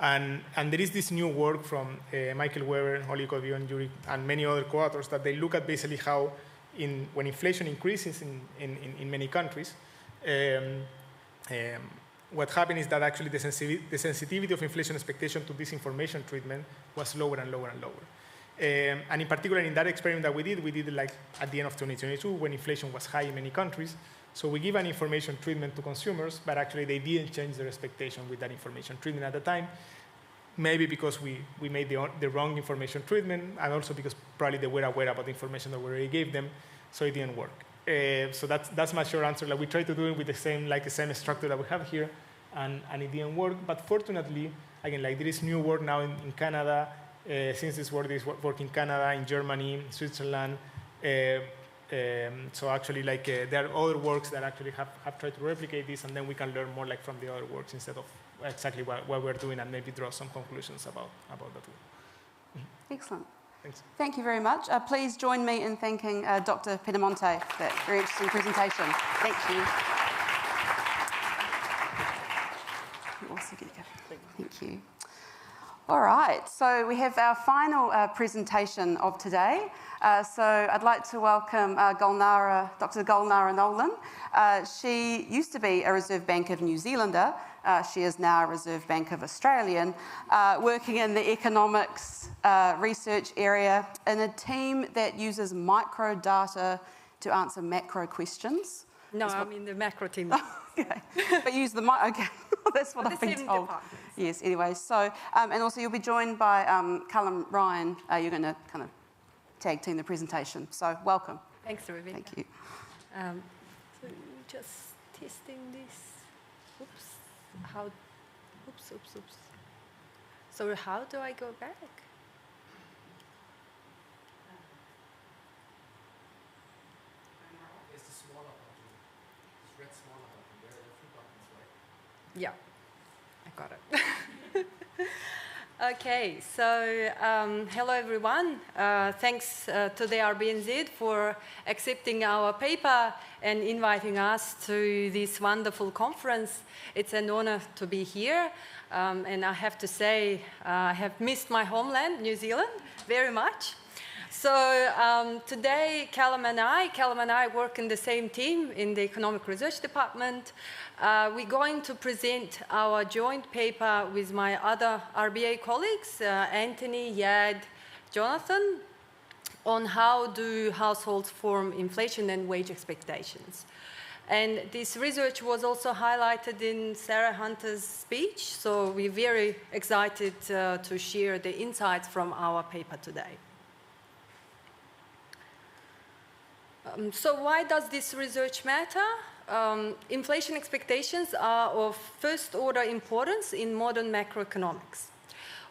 S8: And there is this new work from Michael Weber, Holly Covio, and Yuri, and many other co-authors that they look at basically how when inflation increases in many countries, what happened is that actually the sensitivity of inflation expectation to this information treatment was lower and lower and lower. And in particular, in that experiment that we did like at the end of 2022 when inflation was high in many countries. So we give an information treatment to consumers, but actually they didn't change their expectation with that information treatment at the time. Maybe because we made the wrong information treatment, and also because probably they were aware about the information that we already gave them, so it didn't work. So that's my short answer. Like we tried to do it with the same structure that we have here, and it didn't work. But fortunately, again, like there is new work now in Canada. Since this work is work in Canada, in Germany, Switzerland. So actually, like there are other works that actually have tried to replicate this, and then we can learn more like from the other works instead of exactly what we're doing, and maybe draw some conclusions about that work.
S1: Excellent.
S8: Thanks.
S1: Thank you very much. Please join me in thanking Dr. Pedemonte for that very interesting presentation. Thank you. You also get to go. Thank you. All right, so we have our final presentation of today. So I'd like to welcome Dr. Gulnara Nolan. She used to be a Reserve Bank of New Zealander. She is now a Reserve Bank of Australian, working in the economics research area in a team that uses micro data to answer macro questions.
S13: No, I'm in the macro team.
S1: Okay. But use the mic. Okay. That's what I've been told. Yes, anyway. So, and also you'll be joined by Callum, Ryan. You're going to kind of tag team the presentation. So, welcome.
S13: Thanks, Rebecca.
S1: Thank you.
S13: So, just testing this. Oops. Oops. So, how do I go back?
S2: It's the smaller button. It's red smaller button. There are a few buttons, right?
S13: Yeah, I got it. Okay, so hello everyone. Thanks to the RBNZ for accepting our paper and inviting us to this wonderful conference. It's an honor to be here. And I have to say, I have missed my homeland, New Zealand, very much. So today, Callum and I work in the same team in the Economic Research Department. We're going to present our joint paper with my other RBA colleagues, Anthony, Yad, Jonathan, on how do households form inflation and wage expectations. And this research was also highlighted in Sarah Hunter's speech, so we're very excited to share the insights from our paper today. So why does this research matter? Inflation expectations are of first-order importance in modern macroeconomics.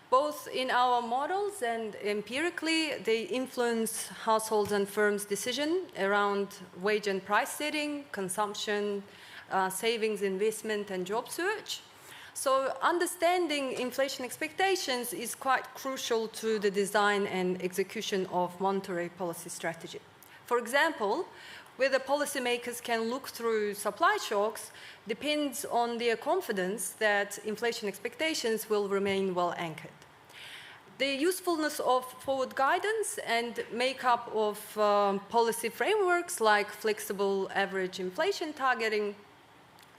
S13: Both in our models and empirically, they influence households and firms' decision around wage and price setting, consumption, savings, investment, and job search. So understanding inflation expectations is quite crucial to the design and execution of monetary policy strategy. For example, whether policymakers can look through supply shocks depends on their confidence that inflation expectations will remain well anchored. The usefulness of forward guidance and makeup of policy frameworks like flexible average inflation targeting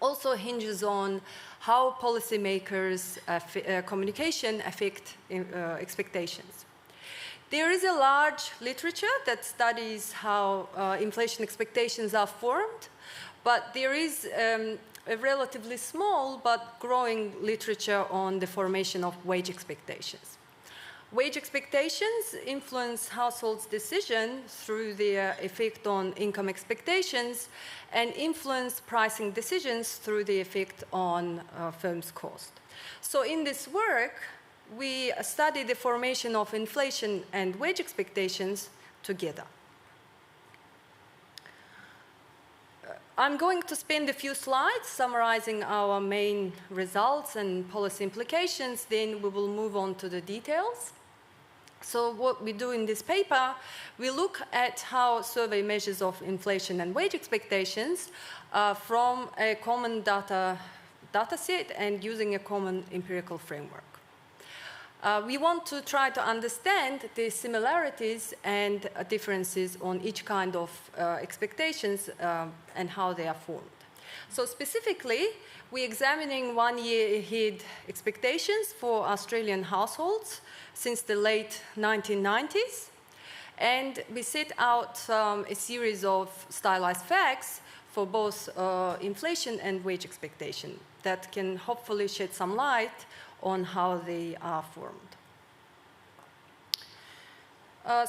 S13: also hinges on how policymakers' communication affect expectations. There is a large literature that studies how inflation expectations are formed, but there is a relatively small but growing literature on the formation of wage expectations. Wage expectations influence households' decision through their effect on income expectations and influence pricing decisions through the effect on firms' cost. So in this work, we study the formation of inflation and wage expectations together. I'm going to spend a few slides summarizing our main results and policy implications, then we will move on to the details. So what we do in this paper, we look at how survey measures of inflation and wage expectations from a common data set and using a common empirical framework. We want to try to understand the similarities and differences on each kind of expectations and how they are formed. So specifically, we're examining 1 year ahead expectations for Australian households since the late 1990s. And we set out a series of stylized facts for both inflation and wage expectation that can hopefully shed some light on how they are formed.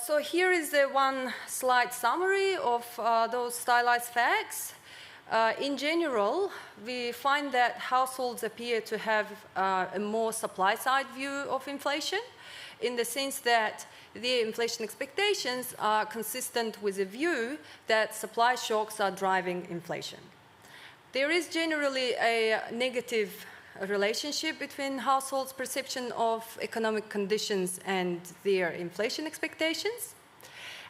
S13: So here is a one-slide summary of those stylized facts. In general, we find that households appear to have a more supply-side view of inflation in the sense that their inflation expectations are consistent with a view that supply shocks are driving inflation. There is generally a negative relationship between households' perception of economic conditions and their inflation expectations.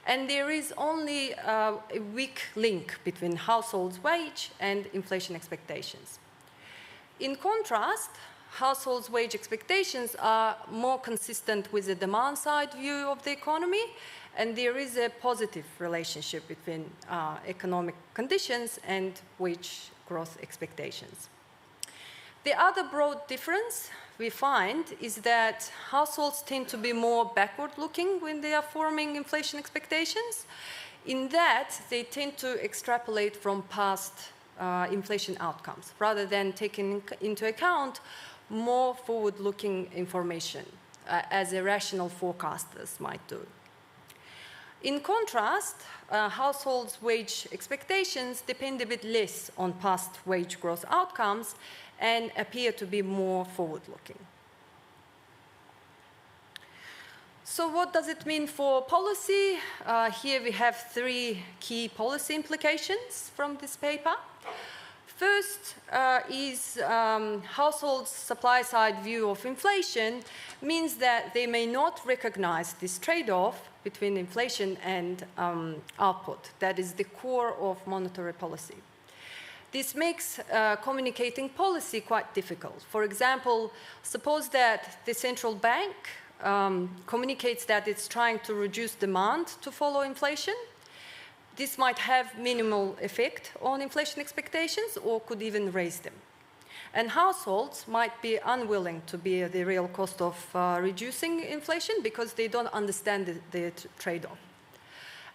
S13: And there is only a weak link between households' wage and inflation expectations. In contrast, households' wage expectations are more consistent with the demand-side view of the economy, and there is a positive relationship between economic conditions and wage growth expectations. The other broad difference we find is that households tend to be more backward-looking when they are forming inflation expectations, in that they tend to extrapolate from past inflation outcomes, rather than taking into account more forward-looking information, as irrational forecasters might do. In contrast, households' wage expectations depend a bit less on past wage growth outcomes and appear to be more forward-looking. So what does it mean for policy? Here we have three key policy implications from this paper. First is households' supply-side view of inflation means that they may not recognize this trade-off between inflation and output. That is the core of monetary policy. This makes communicating policy quite difficult. For example, suppose that the central bank communicates that it's trying to reduce demand to follow inflation. This might have minimal effect on inflation expectations or could even raise them. And households might be unwilling to bear the real cost of reducing inflation because they don't understand the trade-off.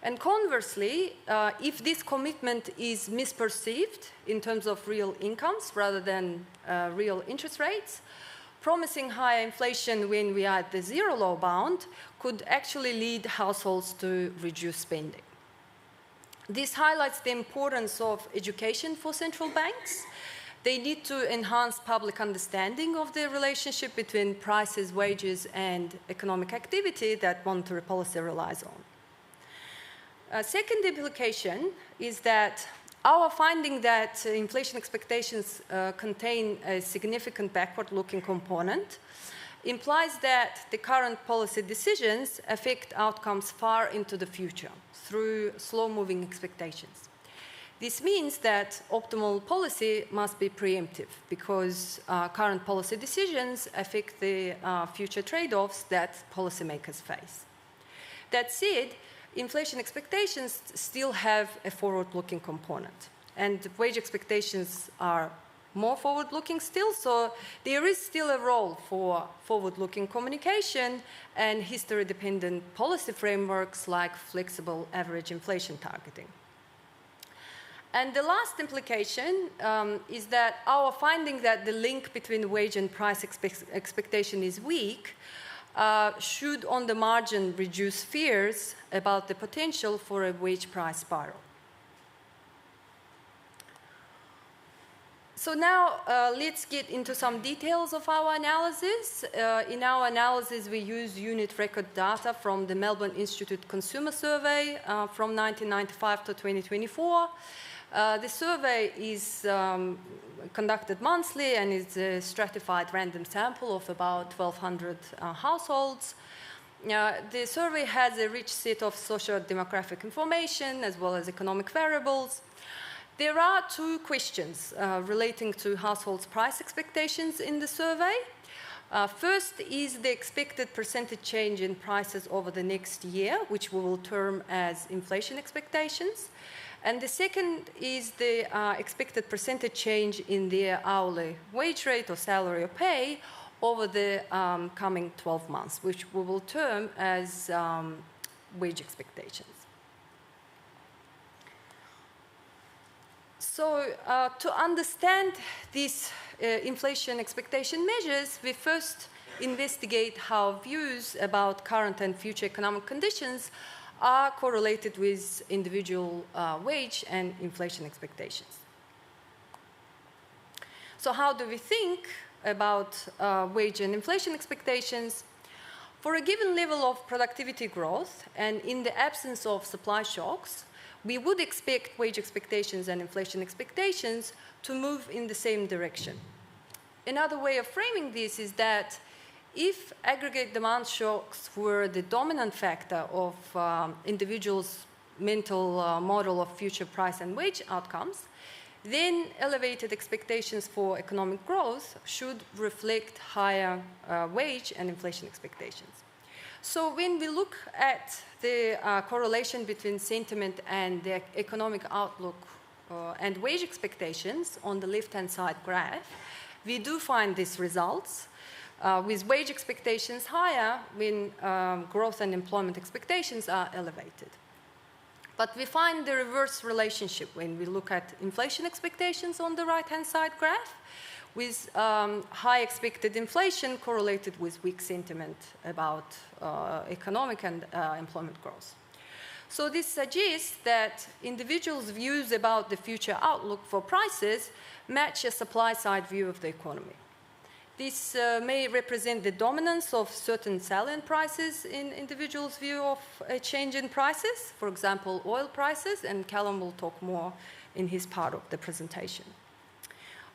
S13: And conversely, if this commitment is misperceived in terms of real incomes rather than real interest rates, promising higher inflation when we are at the zero low bound could actually lead households to reduce spending. This highlights the importance of education for central banks. They need to enhance public understanding of the relationship between prices, wages, and economic activity that monetary policy relies on. A second implication is that our finding that inflation expectations contain a significant backward-looking component implies that the current policy decisions affect outcomes far into the future through slow-moving expectations. This means that optimal policy must be preemptive because current policy decisions affect the future trade-offs that policymakers face. That said, inflation expectations still have a forward-looking component, and wage expectations are more forward-looking still, so there is still a role for forward-looking communication and history-dependent policy frameworks like flexible average inflation targeting. And the last implication is that our finding that the link between wage and price expectation is weak should, on the margin, reduce fears about the potential for a wage-price spiral. So now let's get into some details of our analysis. In our analysis, we use unit record data from the Melbourne Institute Consumer Survey from 1995 to 2024. The survey is conducted monthly and is a stratified random sample of about 1,200 households. The survey has a rich set of socio-demographic information as well as economic variables. There are two questions relating to households' price expectations in the survey. First is the expected percentage change in prices over the next year, which we will term as inflation expectations. And the second is the expected percentage change in their hourly wage rate or salary or pay over the coming 12 months, which we will term as wage expectations. So to understand these inflation expectation measures, we first investigate how views about current and future economic conditions are correlated with individual wage and inflation expectations. So how do we think about wage and inflation expectations? For a given level of productivity growth and in the absence of supply shocks, we would expect wage expectations and inflation expectations to move in the same direction. Another way of framing this is that if aggregate demand shocks were the dominant factor of individuals' mental model of future price and wage outcomes, then elevated expectations for economic growth should reflect higher wage and inflation expectations. So when we look at the correlation between sentiment and the economic outlook and wage expectations on the left-hand side graph, we do find these results with wage expectations higher when growth and employment expectations are elevated. But we find the reverse relationship when we look at inflation expectations on the right-hand side graph, with high expected inflation correlated with weak sentiment about economic and employment growth. So this suggests that individuals' views about the future outlook for prices match a supply-side view of the economy. This may represent the dominance of certain salient prices in individuals' view of a change in prices, for example, oil prices, and Callum will talk more in his part of the presentation.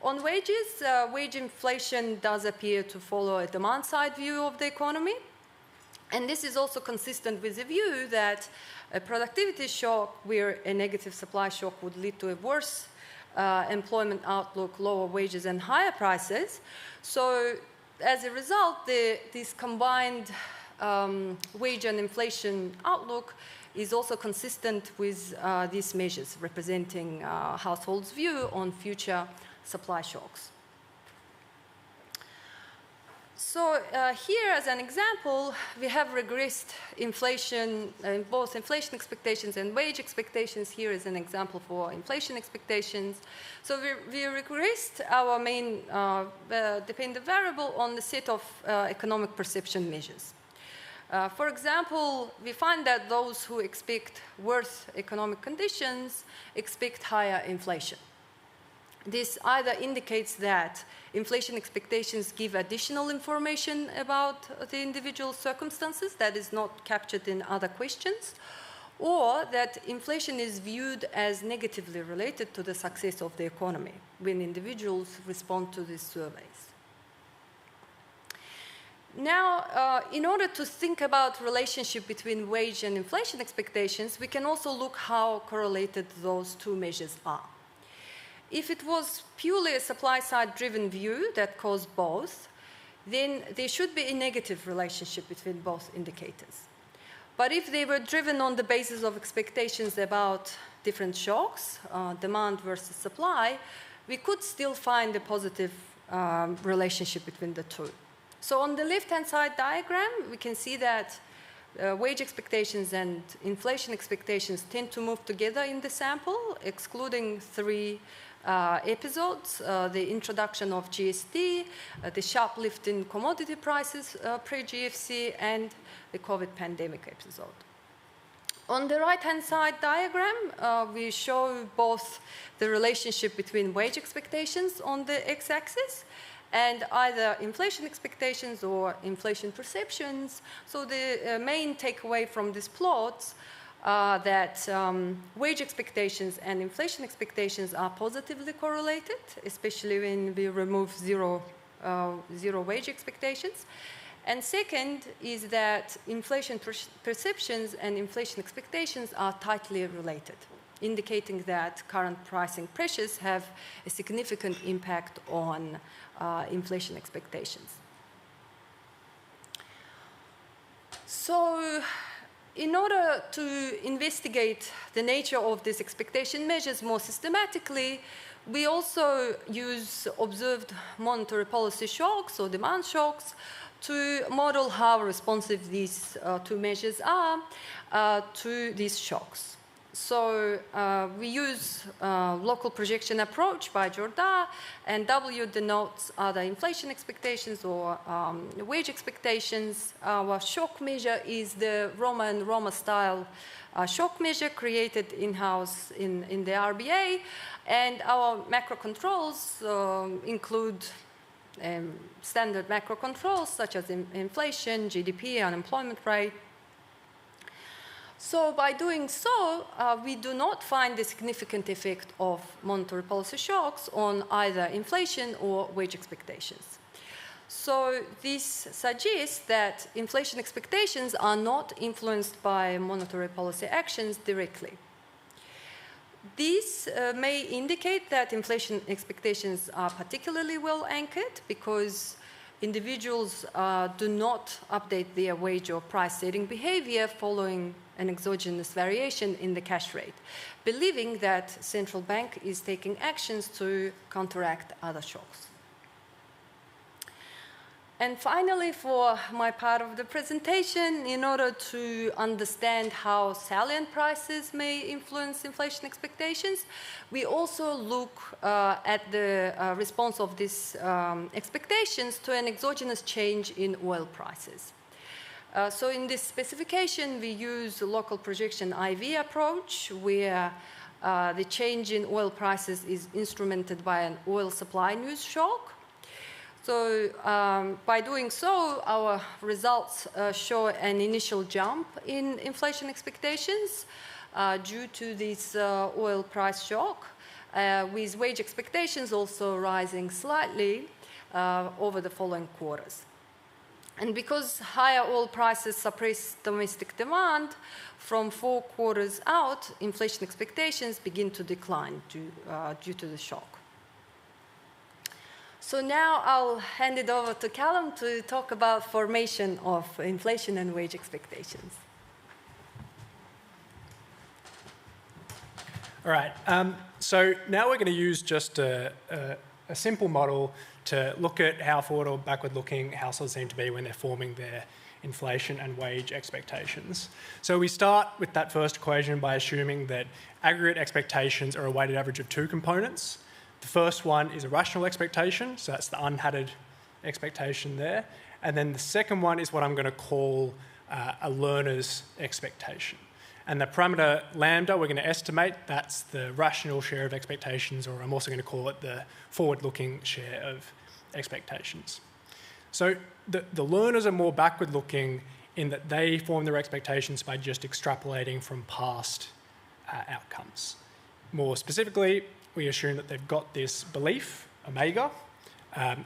S13: On wages, wage inflation does appear to follow a demand-side view of the economy, and this is also consistent with the view that a productivity shock where a negative supply shock would lead to a worse employment outlook, lower wages, and higher prices. So as a result, this combined wage and inflation outlook is also consistent with these measures representing households' view on future supply shocks. So here, as an example, we have regressed inflation, both inflation expectations and wage expectations. Here is an example for inflation expectations. So we regressed our main dependent variable on the set of economic perception measures. For example, we find that those who expect worse economic conditions expect higher inflation. This either indicates that inflation expectations give additional information about the individual circumstances that is not captured in other questions, or that inflation is viewed as negatively related to the success of the economy when individuals respond to these surveys. Now, in order to think about relationship between wage and inflation expectations, we can also look how correlated those two measures are. If it was purely a supply-side driven view that caused both, then there should be a negative relationship between both indicators. But if they were driven on the basis of expectations about different shocks, demand versus supply, we could still find a positive relationship between the two. So on the left-hand side diagram, we can see that wage expectations and inflation expectations tend to move together in the sample, excluding three episodes, the introduction of GST, the sharp lift in commodity prices pre-GFC, and the COVID pandemic episode. On the right-hand side diagram, we show both the relationship between wage expectations on the x-axis and either inflation expectations or inflation perceptions. So the main takeaway from these plots that wage expectations and inflation expectations are positively correlated, especially when we remove zero wage expectations. And second is that inflation perceptions and inflation expectations are tightly related, indicating that current pricing pressures have a significant impact on inflation expectations. So, in order to investigate the nature of these expectation measures more systematically, we also use observed monetary policy shocks or demand shocks to model how responsive these two measures are to these shocks. So we use local projection approach by Jourda, and W denotes either inflation expectations or wage expectations. Our shock measure is the Roma and Roma style shock measure created in-house in the RBA, and our macro controls include standard macro controls such as inflation, GDP, unemployment rate. So by doing so, we do not find the significant effect of monetary policy shocks on either inflation or wage expectations. So this suggests that inflation expectations are not influenced by monetary policy actions directly. This may indicate that inflation expectations are particularly well anchored because individuals do not update their wage or price setting behavior following an exogenous variation in the cash rate, believing that central bank is taking actions to counteract other shocks. And finally, for my part of the presentation, in order to understand how salient prices may influence inflation expectations, we also look at the response of these expectations to an exogenous change in oil prices. So in this specification, we use a local projection IV approach, where the change in oil prices is instrumented by an oil supply news shock. So by doing so, our results show an initial jump in inflation expectations due to this oil price shock, with wage expectations also rising slightly over the following quarters. And because higher oil prices suppress domestic demand, from 4 quarters out, inflation expectations begin to decline due to the shock. So now I'll hand it over to Callum to talk about formation of inflation and wage expectations.
S14: All right, so now we're going to use just a simple model to look at how forward or backward-looking households seem to be when they're forming their inflation and wage expectations. So we start with that first equation by assuming that aggregate expectations are a weighted average of 2 components. The first one is a rational expectation, so that's the unhatted expectation there. And then the second one is what I'm going to call a learner's expectation. And the parameter lambda we're going to estimate, that's the rational share of expectations, or I'm also going to call it the forward-looking share of expectations. So the learners are more backward-looking in that they form their expectations by just extrapolating from past outcomes. More specifically, we assume that they've got this belief, omega,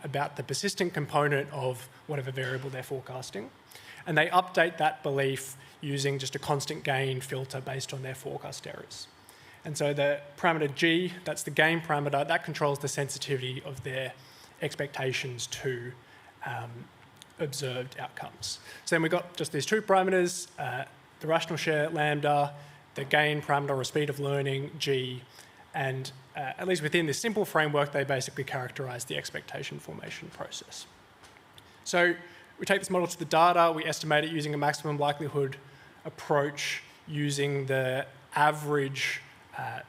S14: about the persistent component of whatever variable they're forecasting. And they update that belief using just a constant gain filter based on their forecast errors. And so the parameter G, that's the gain parameter, that controls the sensitivity of their expectations to observed outcomes. So then we've got just these 2 parameters, the rational share, lambda, the gain parameter or speed of learning, G, and at least within this simple framework, they basically characterize the expectation formation process. So we take this model to the data, we estimate it using a maximum likelihood approach using the average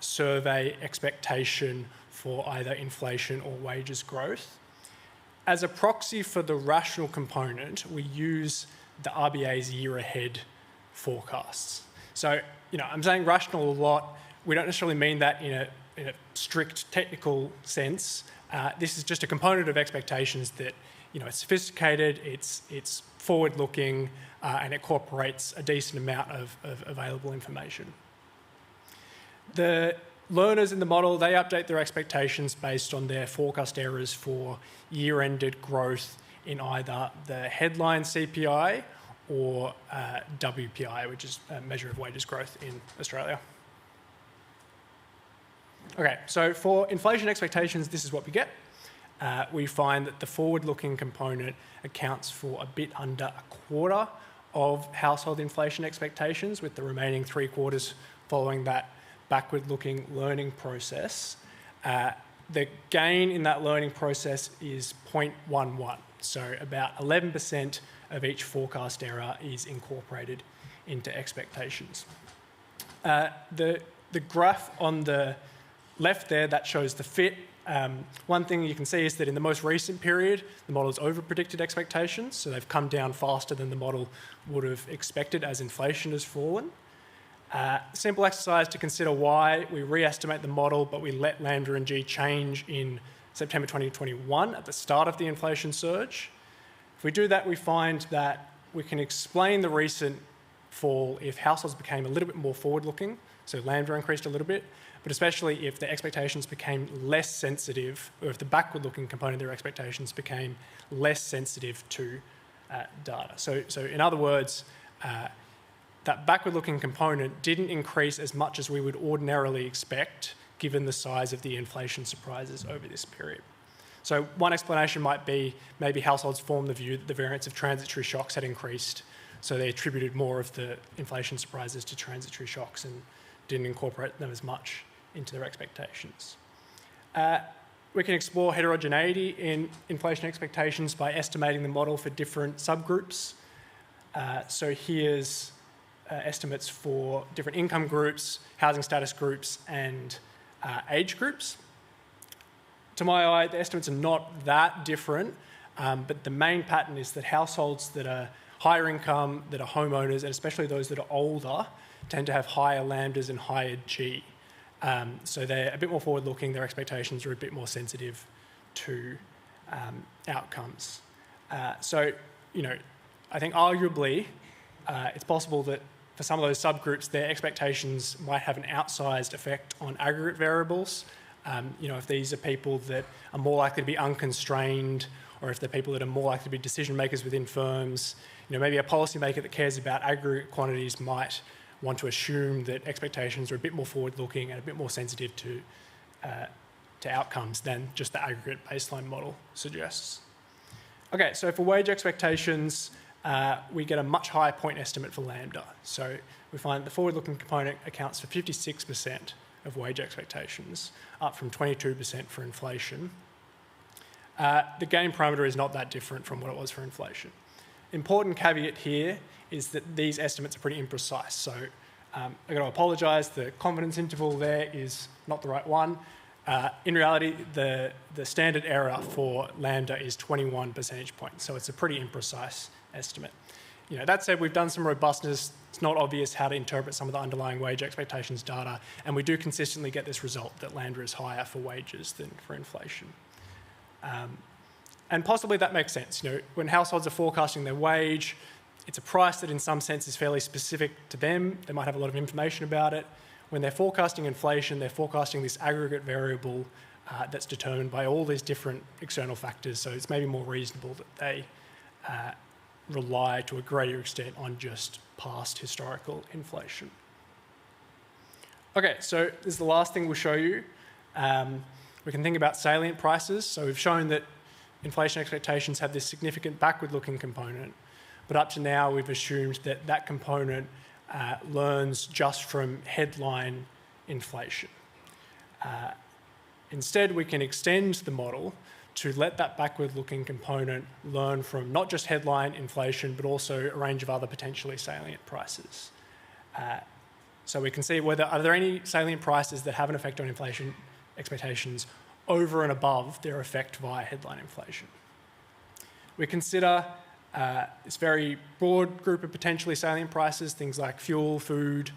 S14: survey expectation for either inflation or wages growth. As a proxy for the rational component, we use the RBA's year ahead forecasts. So, I'm saying rational a lot. We don't necessarily mean that in a strict technical sense. This is just a component of expectations that, it's sophisticated, it's forward-looking, and it incorporates a decent amount of available information. The learners in the model, they update their expectations based on their forecast errors for year-ended growth in either the headline CPI or WPI, which is a measure of wages growth in Australia. Okay, so for inflation expectations, this is what we get. We find that the forward-looking component accounts for a bit under a quarter of household inflation expectations, with the remaining 3 quarters following that backward-looking learning process. The gain in that learning process is 0.11, so about 11% of each forecast error is incorporated into expectations. The graph on the left there, that shows the fit. One thing you can see is that in the most recent period, the model has over-predicted expectations, so they've come down faster than the model would have expected as inflation has fallen. Simple exercise to consider why we re-estimate the model, but we let lambda and G change in September 2021 at the start of the inflation surge. If we do that, we find that we can explain the recent fall if households became a little bit more forward-looking, so lambda increased a little bit, but especially if the expectations became less sensitive, or if the backward-looking component of their expectations became less sensitive to data. So in other words, that backward-looking component didn't increase as much as we would ordinarily expect, given the size of the inflation surprises over this period. So one explanation might be maybe households formed the view that the variance of transitory shocks had increased, so they attributed more of the inflation surprises to transitory shocks and didn't incorporate them as much into their expectations. we can explore heterogeneity in inflation expectations by estimating the model for different subgroups. So here's estimates for different income groups, housing status groups, and age groups. To my eye, the estimates are not that different, but the main pattern is that households that are higher income, that are homeowners, and especially those that are older, tend to have higher lambdas and higher G. So they're a bit more forward-looking, their expectations are a bit more sensitive to outcomes. So, you know, I think arguably it's possible that for some of those subgroups, their expectations might have an outsized effect on aggregate variables. You know, if these are people that are more likely to be unconstrained, or if they're people that are more likely to be decision makers within firms, you know, maybe a policymaker that cares about aggregate quantities might want to assume that expectations are a bit more forward-looking and a bit more sensitive to outcomes than just the aggregate baseline model suggests. Okay, so for wage expectations, we get a much higher point estimate for lambda. So we find the forward-looking component accounts for 56% of wage expectations, up from 22% for inflation. The gain parameter is not that different from what it was for inflation. Important caveat here is that these estimates are pretty imprecise. So I've got to apologise, the confidence interval there is not the right one. In reality, the standard error for lambda is 21 percentage points, so it's a pretty imprecise estimate. You know, that said, we've done some robustness. It's not obvious how to interpret some of the underlying wage expectations data, and we do consistently get this result that lambda is higher for wages than for inflation. And possibly that makes sense. You know, when households are forecasting their wage, it's a price that in some sense is fairly specific to them. They might have a lot of information about it. When they're forecasting inflation, they're forecasting this aggregate variable that's determined by all these different external factors. So it's maybe more reasonable that they rely to a greater extent on just past historical inflation. Okay, so this is the last thing we'll show you. We can think about salient prices. So we've shown that inflation expectations have this significant backward-looking component, but up to now we've assumed that that component learns just from headline inflation. Instead, we can extend the model to let that backward-looking component learn from not just headline inflation, but also a range of other potentially salient prices. So we can see whether are there any salient prices that have an effect on inflation expectations over and above their effect via headline inflation. We consider this very broad group of potentially salient prices, things like fuel, food,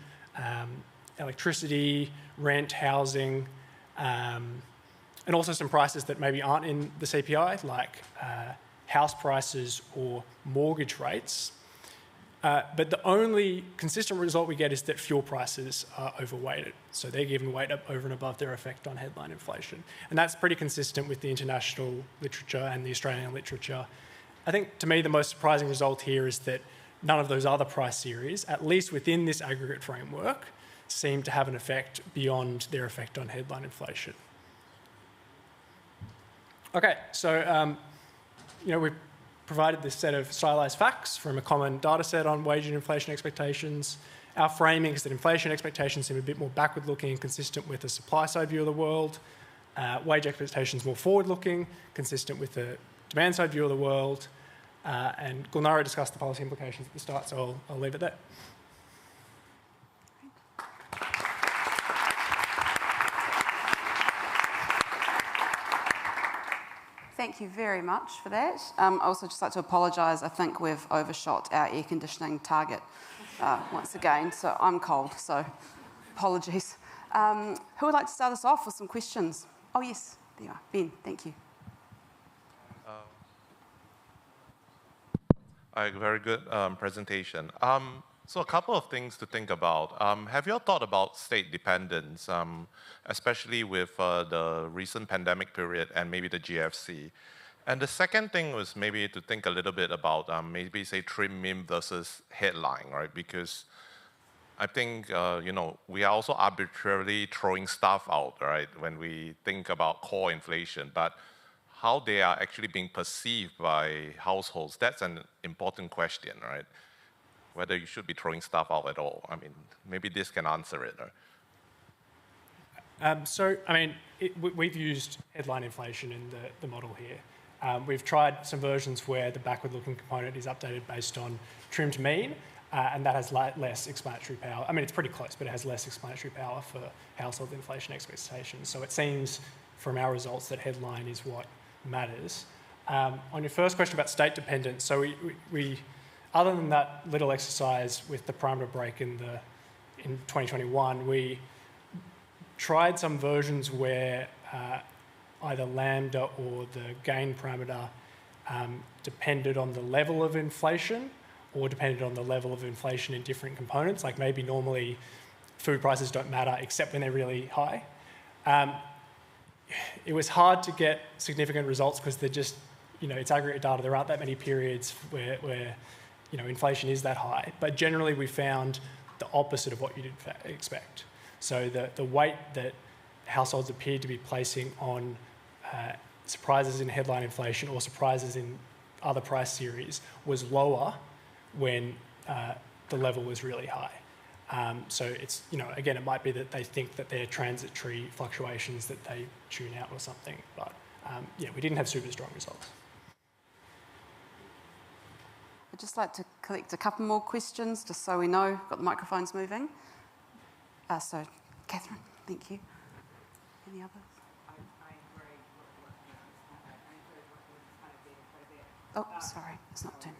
S14: electricity, rent, housing, and also some prices that maybe aren't in the CPI, like house prices or mortgage rates. But the only consistent result we get is that fuel prices are overweighted. So they're given weight up over and above their effect on headline inflation. And that's pretty consistent with the international literature and the Australian literature. I think, to me, the most surprising result here is that none of those other price series, at least within this aggregate framework, seem to have an effect beyond their effect on headline inflation. Okay, so you know, we've provided this set of stylized facts from a common data set on wage and inflation expectations. Our framing is that inflation expectations seem a bit more backward-looking and consistent with the supply-side view of the world. Wage expectations more forward-looking, consistent with the demand-side view of the world. And Gulnara discussed the policy implications at the start, so I'll leave it there.
S1: Thank you very much for that. I also just like to apologise. I think we've overshot our air conditioning target once again, so I'm cold, so apologies. Who would like to start us off with some questions? Oh, yes, there you are. Ben, thank you.
S15: Very good presentation. So a couple of things to think about. Have you all thought about state dependence, especially with the recent pandemic period and maybe the GFC? And the second thing was maybe to think a little bit about maybe say trim mean versus headline, right? Because I think you know, we are also arbitrarily throwing stuff out, right, when we think about core inflation, but how they are actually being perceived by households, that's an important question, right? Whether you should be throwing stuff out at all. I mean, maybe this can answer it.
S14: So, I mean, we've used headline inflation in the model here. We've tried some versions where the backward-looking component is updated based on trimmed mean, and that has less explanatory power. I mean, it's pretty close, but it has less explanatory power for household inflation expectations. So it seems from our results that headline is what matters. On your first question about state dependence, so we other than that little exercise with the parameter break in 2021, we tried some versions where either lambda or the gain parameter depended on the level of inflation or depended on the level of inflation in different components. Like maybe normally food prices don't matter except when they're really high. It was hard to get significant results because they're just, it's aggregate data. There aren't that many periods where inflation is that high. But generally we found the opposite of what you'd expect. So the weight that households appeared to be placing on surprises in headline inflation or surprises in other price series was lower when the level was really high. So it's, again, it might be that they think that they're transitory fluctuations that they tune out or something. But yeah, we didn't have super strong results.
S1: I'd just like to collect a couple more questions just so we know. Got the microphones moving. So, Catherine, thank you. Any others? Oh, sorry, it's not turned.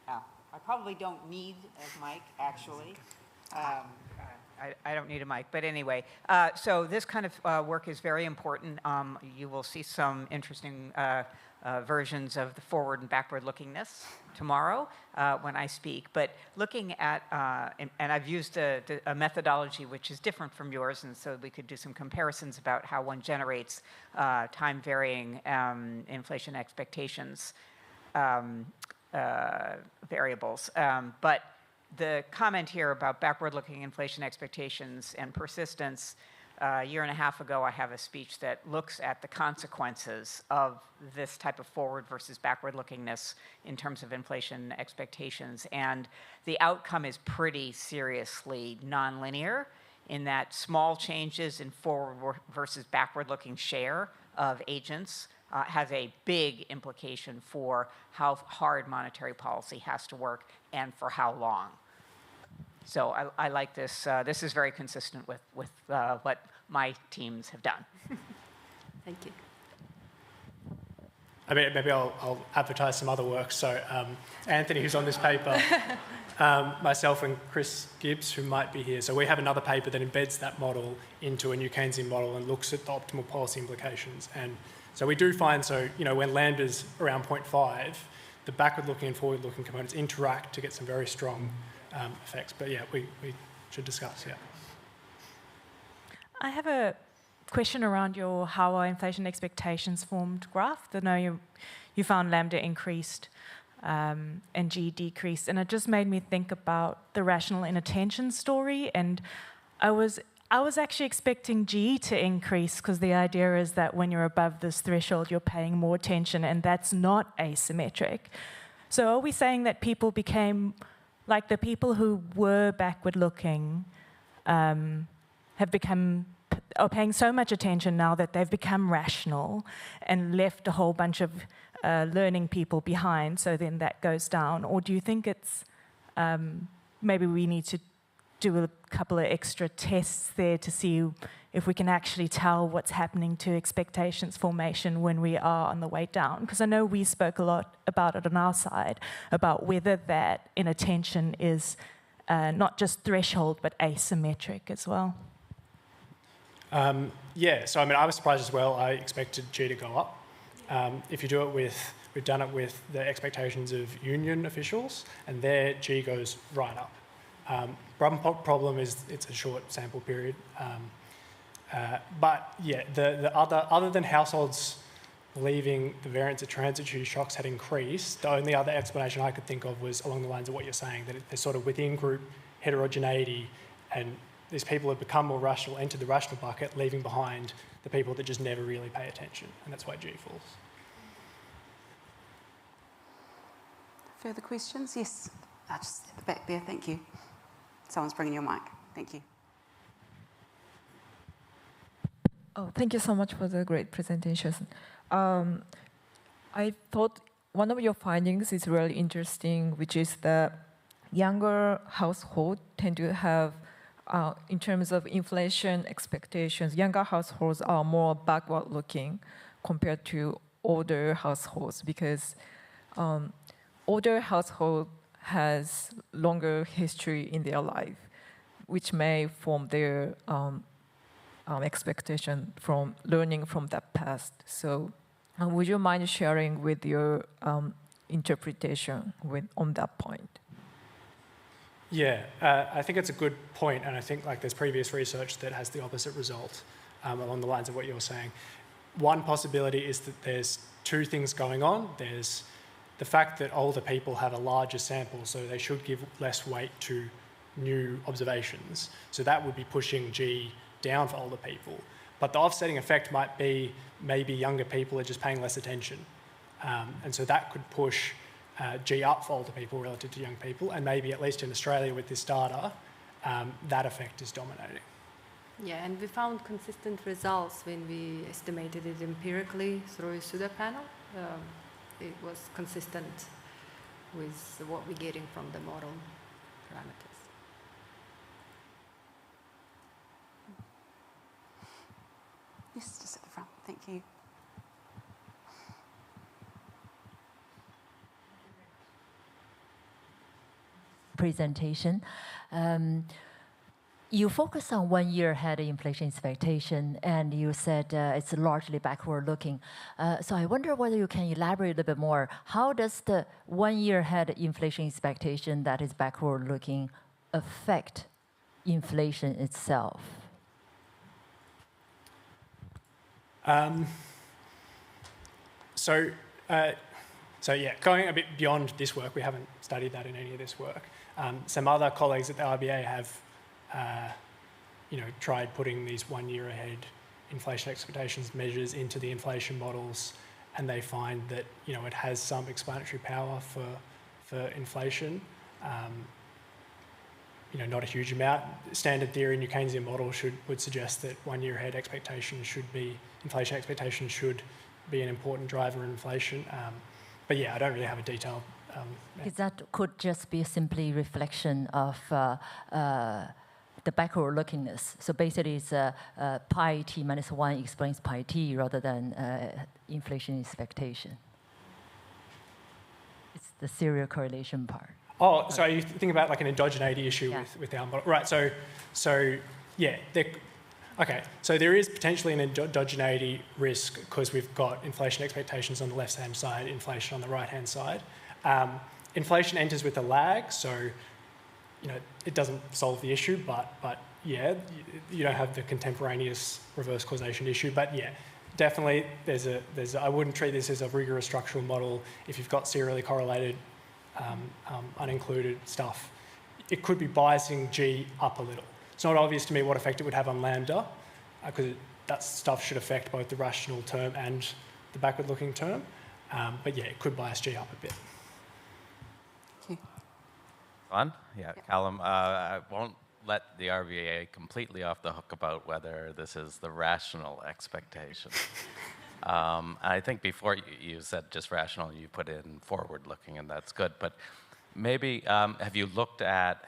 S16: I probably don't need a mic, actually.
S3: I don't need a mic, but anyway. So this kind of work is very important. You will see some interesting versions of the forward and backward lookingness tomorrow when I speak. But looking at, and I've used a methodology which is different from yours, and so we could do some comparisons about how one generates time-varying inflation expectations variables. But the comment here about backward-looking inflation expectations and persistence, a year and a half ago, I have a speech that looks at the consequences of this type of forward versus backward-lookingness in terms of inflation expectations. And the outcome is pretty seriously nonlinear in that small changes in forward versus backward-looking share of agents has a big implication for how hard monetary policy has to work and for how long. So I like this. This is very consistent with what my teams have done.
S13: Thank you.
S14: I mean, maybe I'll advertise some other work. So Anthony, who's on this paper, myself and Chris Gibbs, who might be here. So we have another paper that embeds that model into a new Keynesian model and looks at the optimal policy implications. And so we do find, when lambda's around 0.5, the backward-looking and forward-looking components interact to get some very strong effects. But yeah, we should discuss, yeah.
S17: I have a question around your how are inflation expectations formed graph. I know you found lambda increased and G decreased, and it just made me think about the rational inattention story. And I was actually expecting G to increase because the idea is that when you're above this threshold, you're paying more attention, and that's not asymmetric. So are we saying that people became, like the people who were backward-looking are paying so much attention now that they've become rational and left a whole bunch of learning people behind, so then that goes down? Or do you think it's maybe we need to do a couple of extra tests there to see if we can actually tell what's happening to expectations formation when we are on the way down? Because I know we spoke a lot about it on our side, about whether that inattention is not just threshold, but asymmetric as well.
S14: Yeah, so I mean, I was surprised as well. I expected G to go up. If you do it with, we've done it with the expectations of union officials, and their G goes right up. Problem is it's a short sample period. But yeah, other than households believing the variance of transitory shocks had increased, the only other explanation I could think of was along the lines of what you're saying, that there's sort of within group heterogeneity, and these people have become more rational, entered the rational bucket, leaving behind the people that just never really pay attention, and that's why G falls.
S1: Further questions? Yes, just at the back there, thank you. Someone's bringing your mic, thank you.
S18: Oh, thank you so much for the great presentation. I thought one of your findings is really interesting, which is that younger households tend to have, in terms of inflation expectations, younger households are more backward-looking compared to older households, because older household has longer history in their life, which may form their expectation from learning from that past. So would you mind sharing with your interpretation on that point?
S14: Yeah, I think it's a good point, and I think like there's previous research that has the opposite result along the lines of what you're saying. One possibility is that there's two things going on. There's the fact that older people have a larger sample, so they should give less weight to new observations. So that would be pushing G down for older people. But the offsetting effect might be maybe younger people are just paying less attention. And so that could push G up for older people relative to young people, and maybe at least in Australia with this data, that effect is dominating.
S13: Yeah, and we found consistent results when we estimated it empirically through a pseudo panel. It was consistent with what we're getting from the model parameters.
S1: Yes, just at the front. Thank you.
S12: Presentation. You focus on 1 year ahead inflation expectation, and you said it's largely backward-looking. So I wonder whether you can elaborate a little bit more. How does the 1 year ahead inflation expectation that is backward-looking affect inflation itself?
S14: So yeah, going a bit beyond this work, we haven't studied that in any of this work. Some other colleagues at the RBA have tried putting these 1 year ahead inflation expectations measures into the inflation models, and they find that it has some explanatory power for inflation. Not a huge amount. Standard theory New Keynesian model would suggest that 1 year ahead inflation expectations should be an important driver in inflation. But yeah, I don't really have a detailed.
S12: Because that could just be simply reflection of the backward-lookingness. So basically, it's pi t minus 1 explains pi t rather than inflation expectation. It's the serial correlation part.
S14: Oh, so you think about like an endogeneity issue with our model, right? So yeah, okay. So there is potentially an endogeneity risk because we've got inflation expectations on the left-hand side, inflation on the right-hand side. Inflation enters with a lag, so it doesn't solve the issue, but yeah, you don't have the contemporaneous reverse causation issue. But yeah, definitely I wouldn't treat this as a rigorous structural model. If you've got serially correlated unincluded stuff, it could be biasing G up a little. It's not obvious to me what effect it would have on lambda, because that stuff should affect both the rational term and the backward-looking term. But yeah, it could bias G up a bit.
S19: Fun? Yeah, Callum, I won't let the RBA completely off the hook about whether this is the rational expectation. I think before you said just rational, you put in forward-looking, and that's good. But maybe have you looked at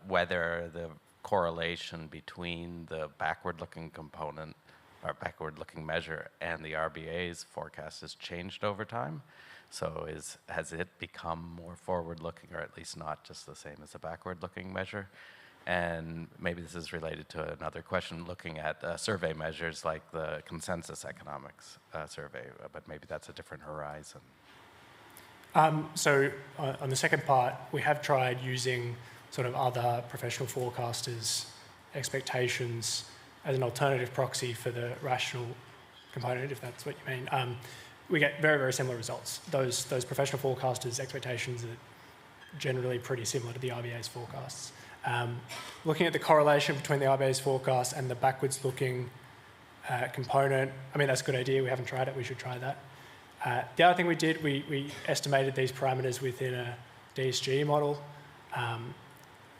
S19: whether the correlation between the backward-looking component or backward-looking measure and the RBA's forecast has changed over time? So has it become more forward-looking, or at least not just the same as a backward-looking measure? And maybe this is related to another question, looking at survey measures like the consensus economics survey, but maybe that's a different horizon.
S14: So on the second part, we have tried using sort of other professional forecasters' expectations as an alternative proxy for the rational component, if that's what you mean. We get very, very similar results. Those professional forecasters' expectations are generally pretty similar to the RBA's forecasts. Looking at the correlation between the RBA's forecast and the backwards-looking component, I mean, that's a good idea. We haven't tried it. We should try that. The other thing we did, we estimated these parameters within a DSG model.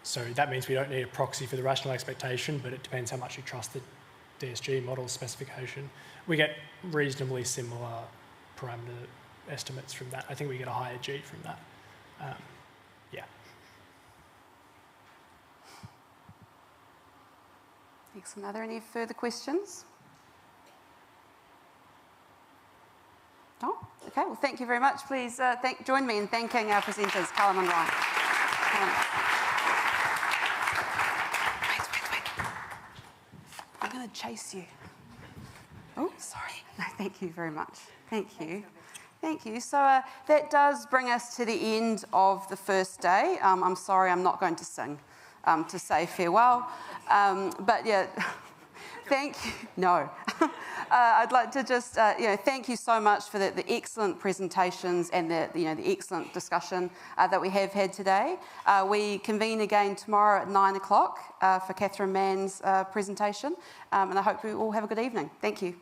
S14: So that means we don't need a proxy for the rational expectation, but it depends how much you trust the DSG model specification, we get reasonably similar parameter estimates from that. I think we get a higher G from that. Yeah.
S1: Excellent. Are there any further questions? No? Okay, well, thank you very much. Please join me in thanking our presenters, Callum and Ryan. Wait. I'm going to chase you. Oh, sorry. No, thank you very much. Thank you. Thank you. So that does bring us to the end of the first day. I'm sorry, I'm not going to sing to say farewell. But yeah, thank you. No. I'd like to just thank you so much for the excellent presentations and the excellent discussion that we have had today. We convene again tomorrow at 9 o'clock for Catherine Mann's presentation, and I hope you all have a good evening. Thank you.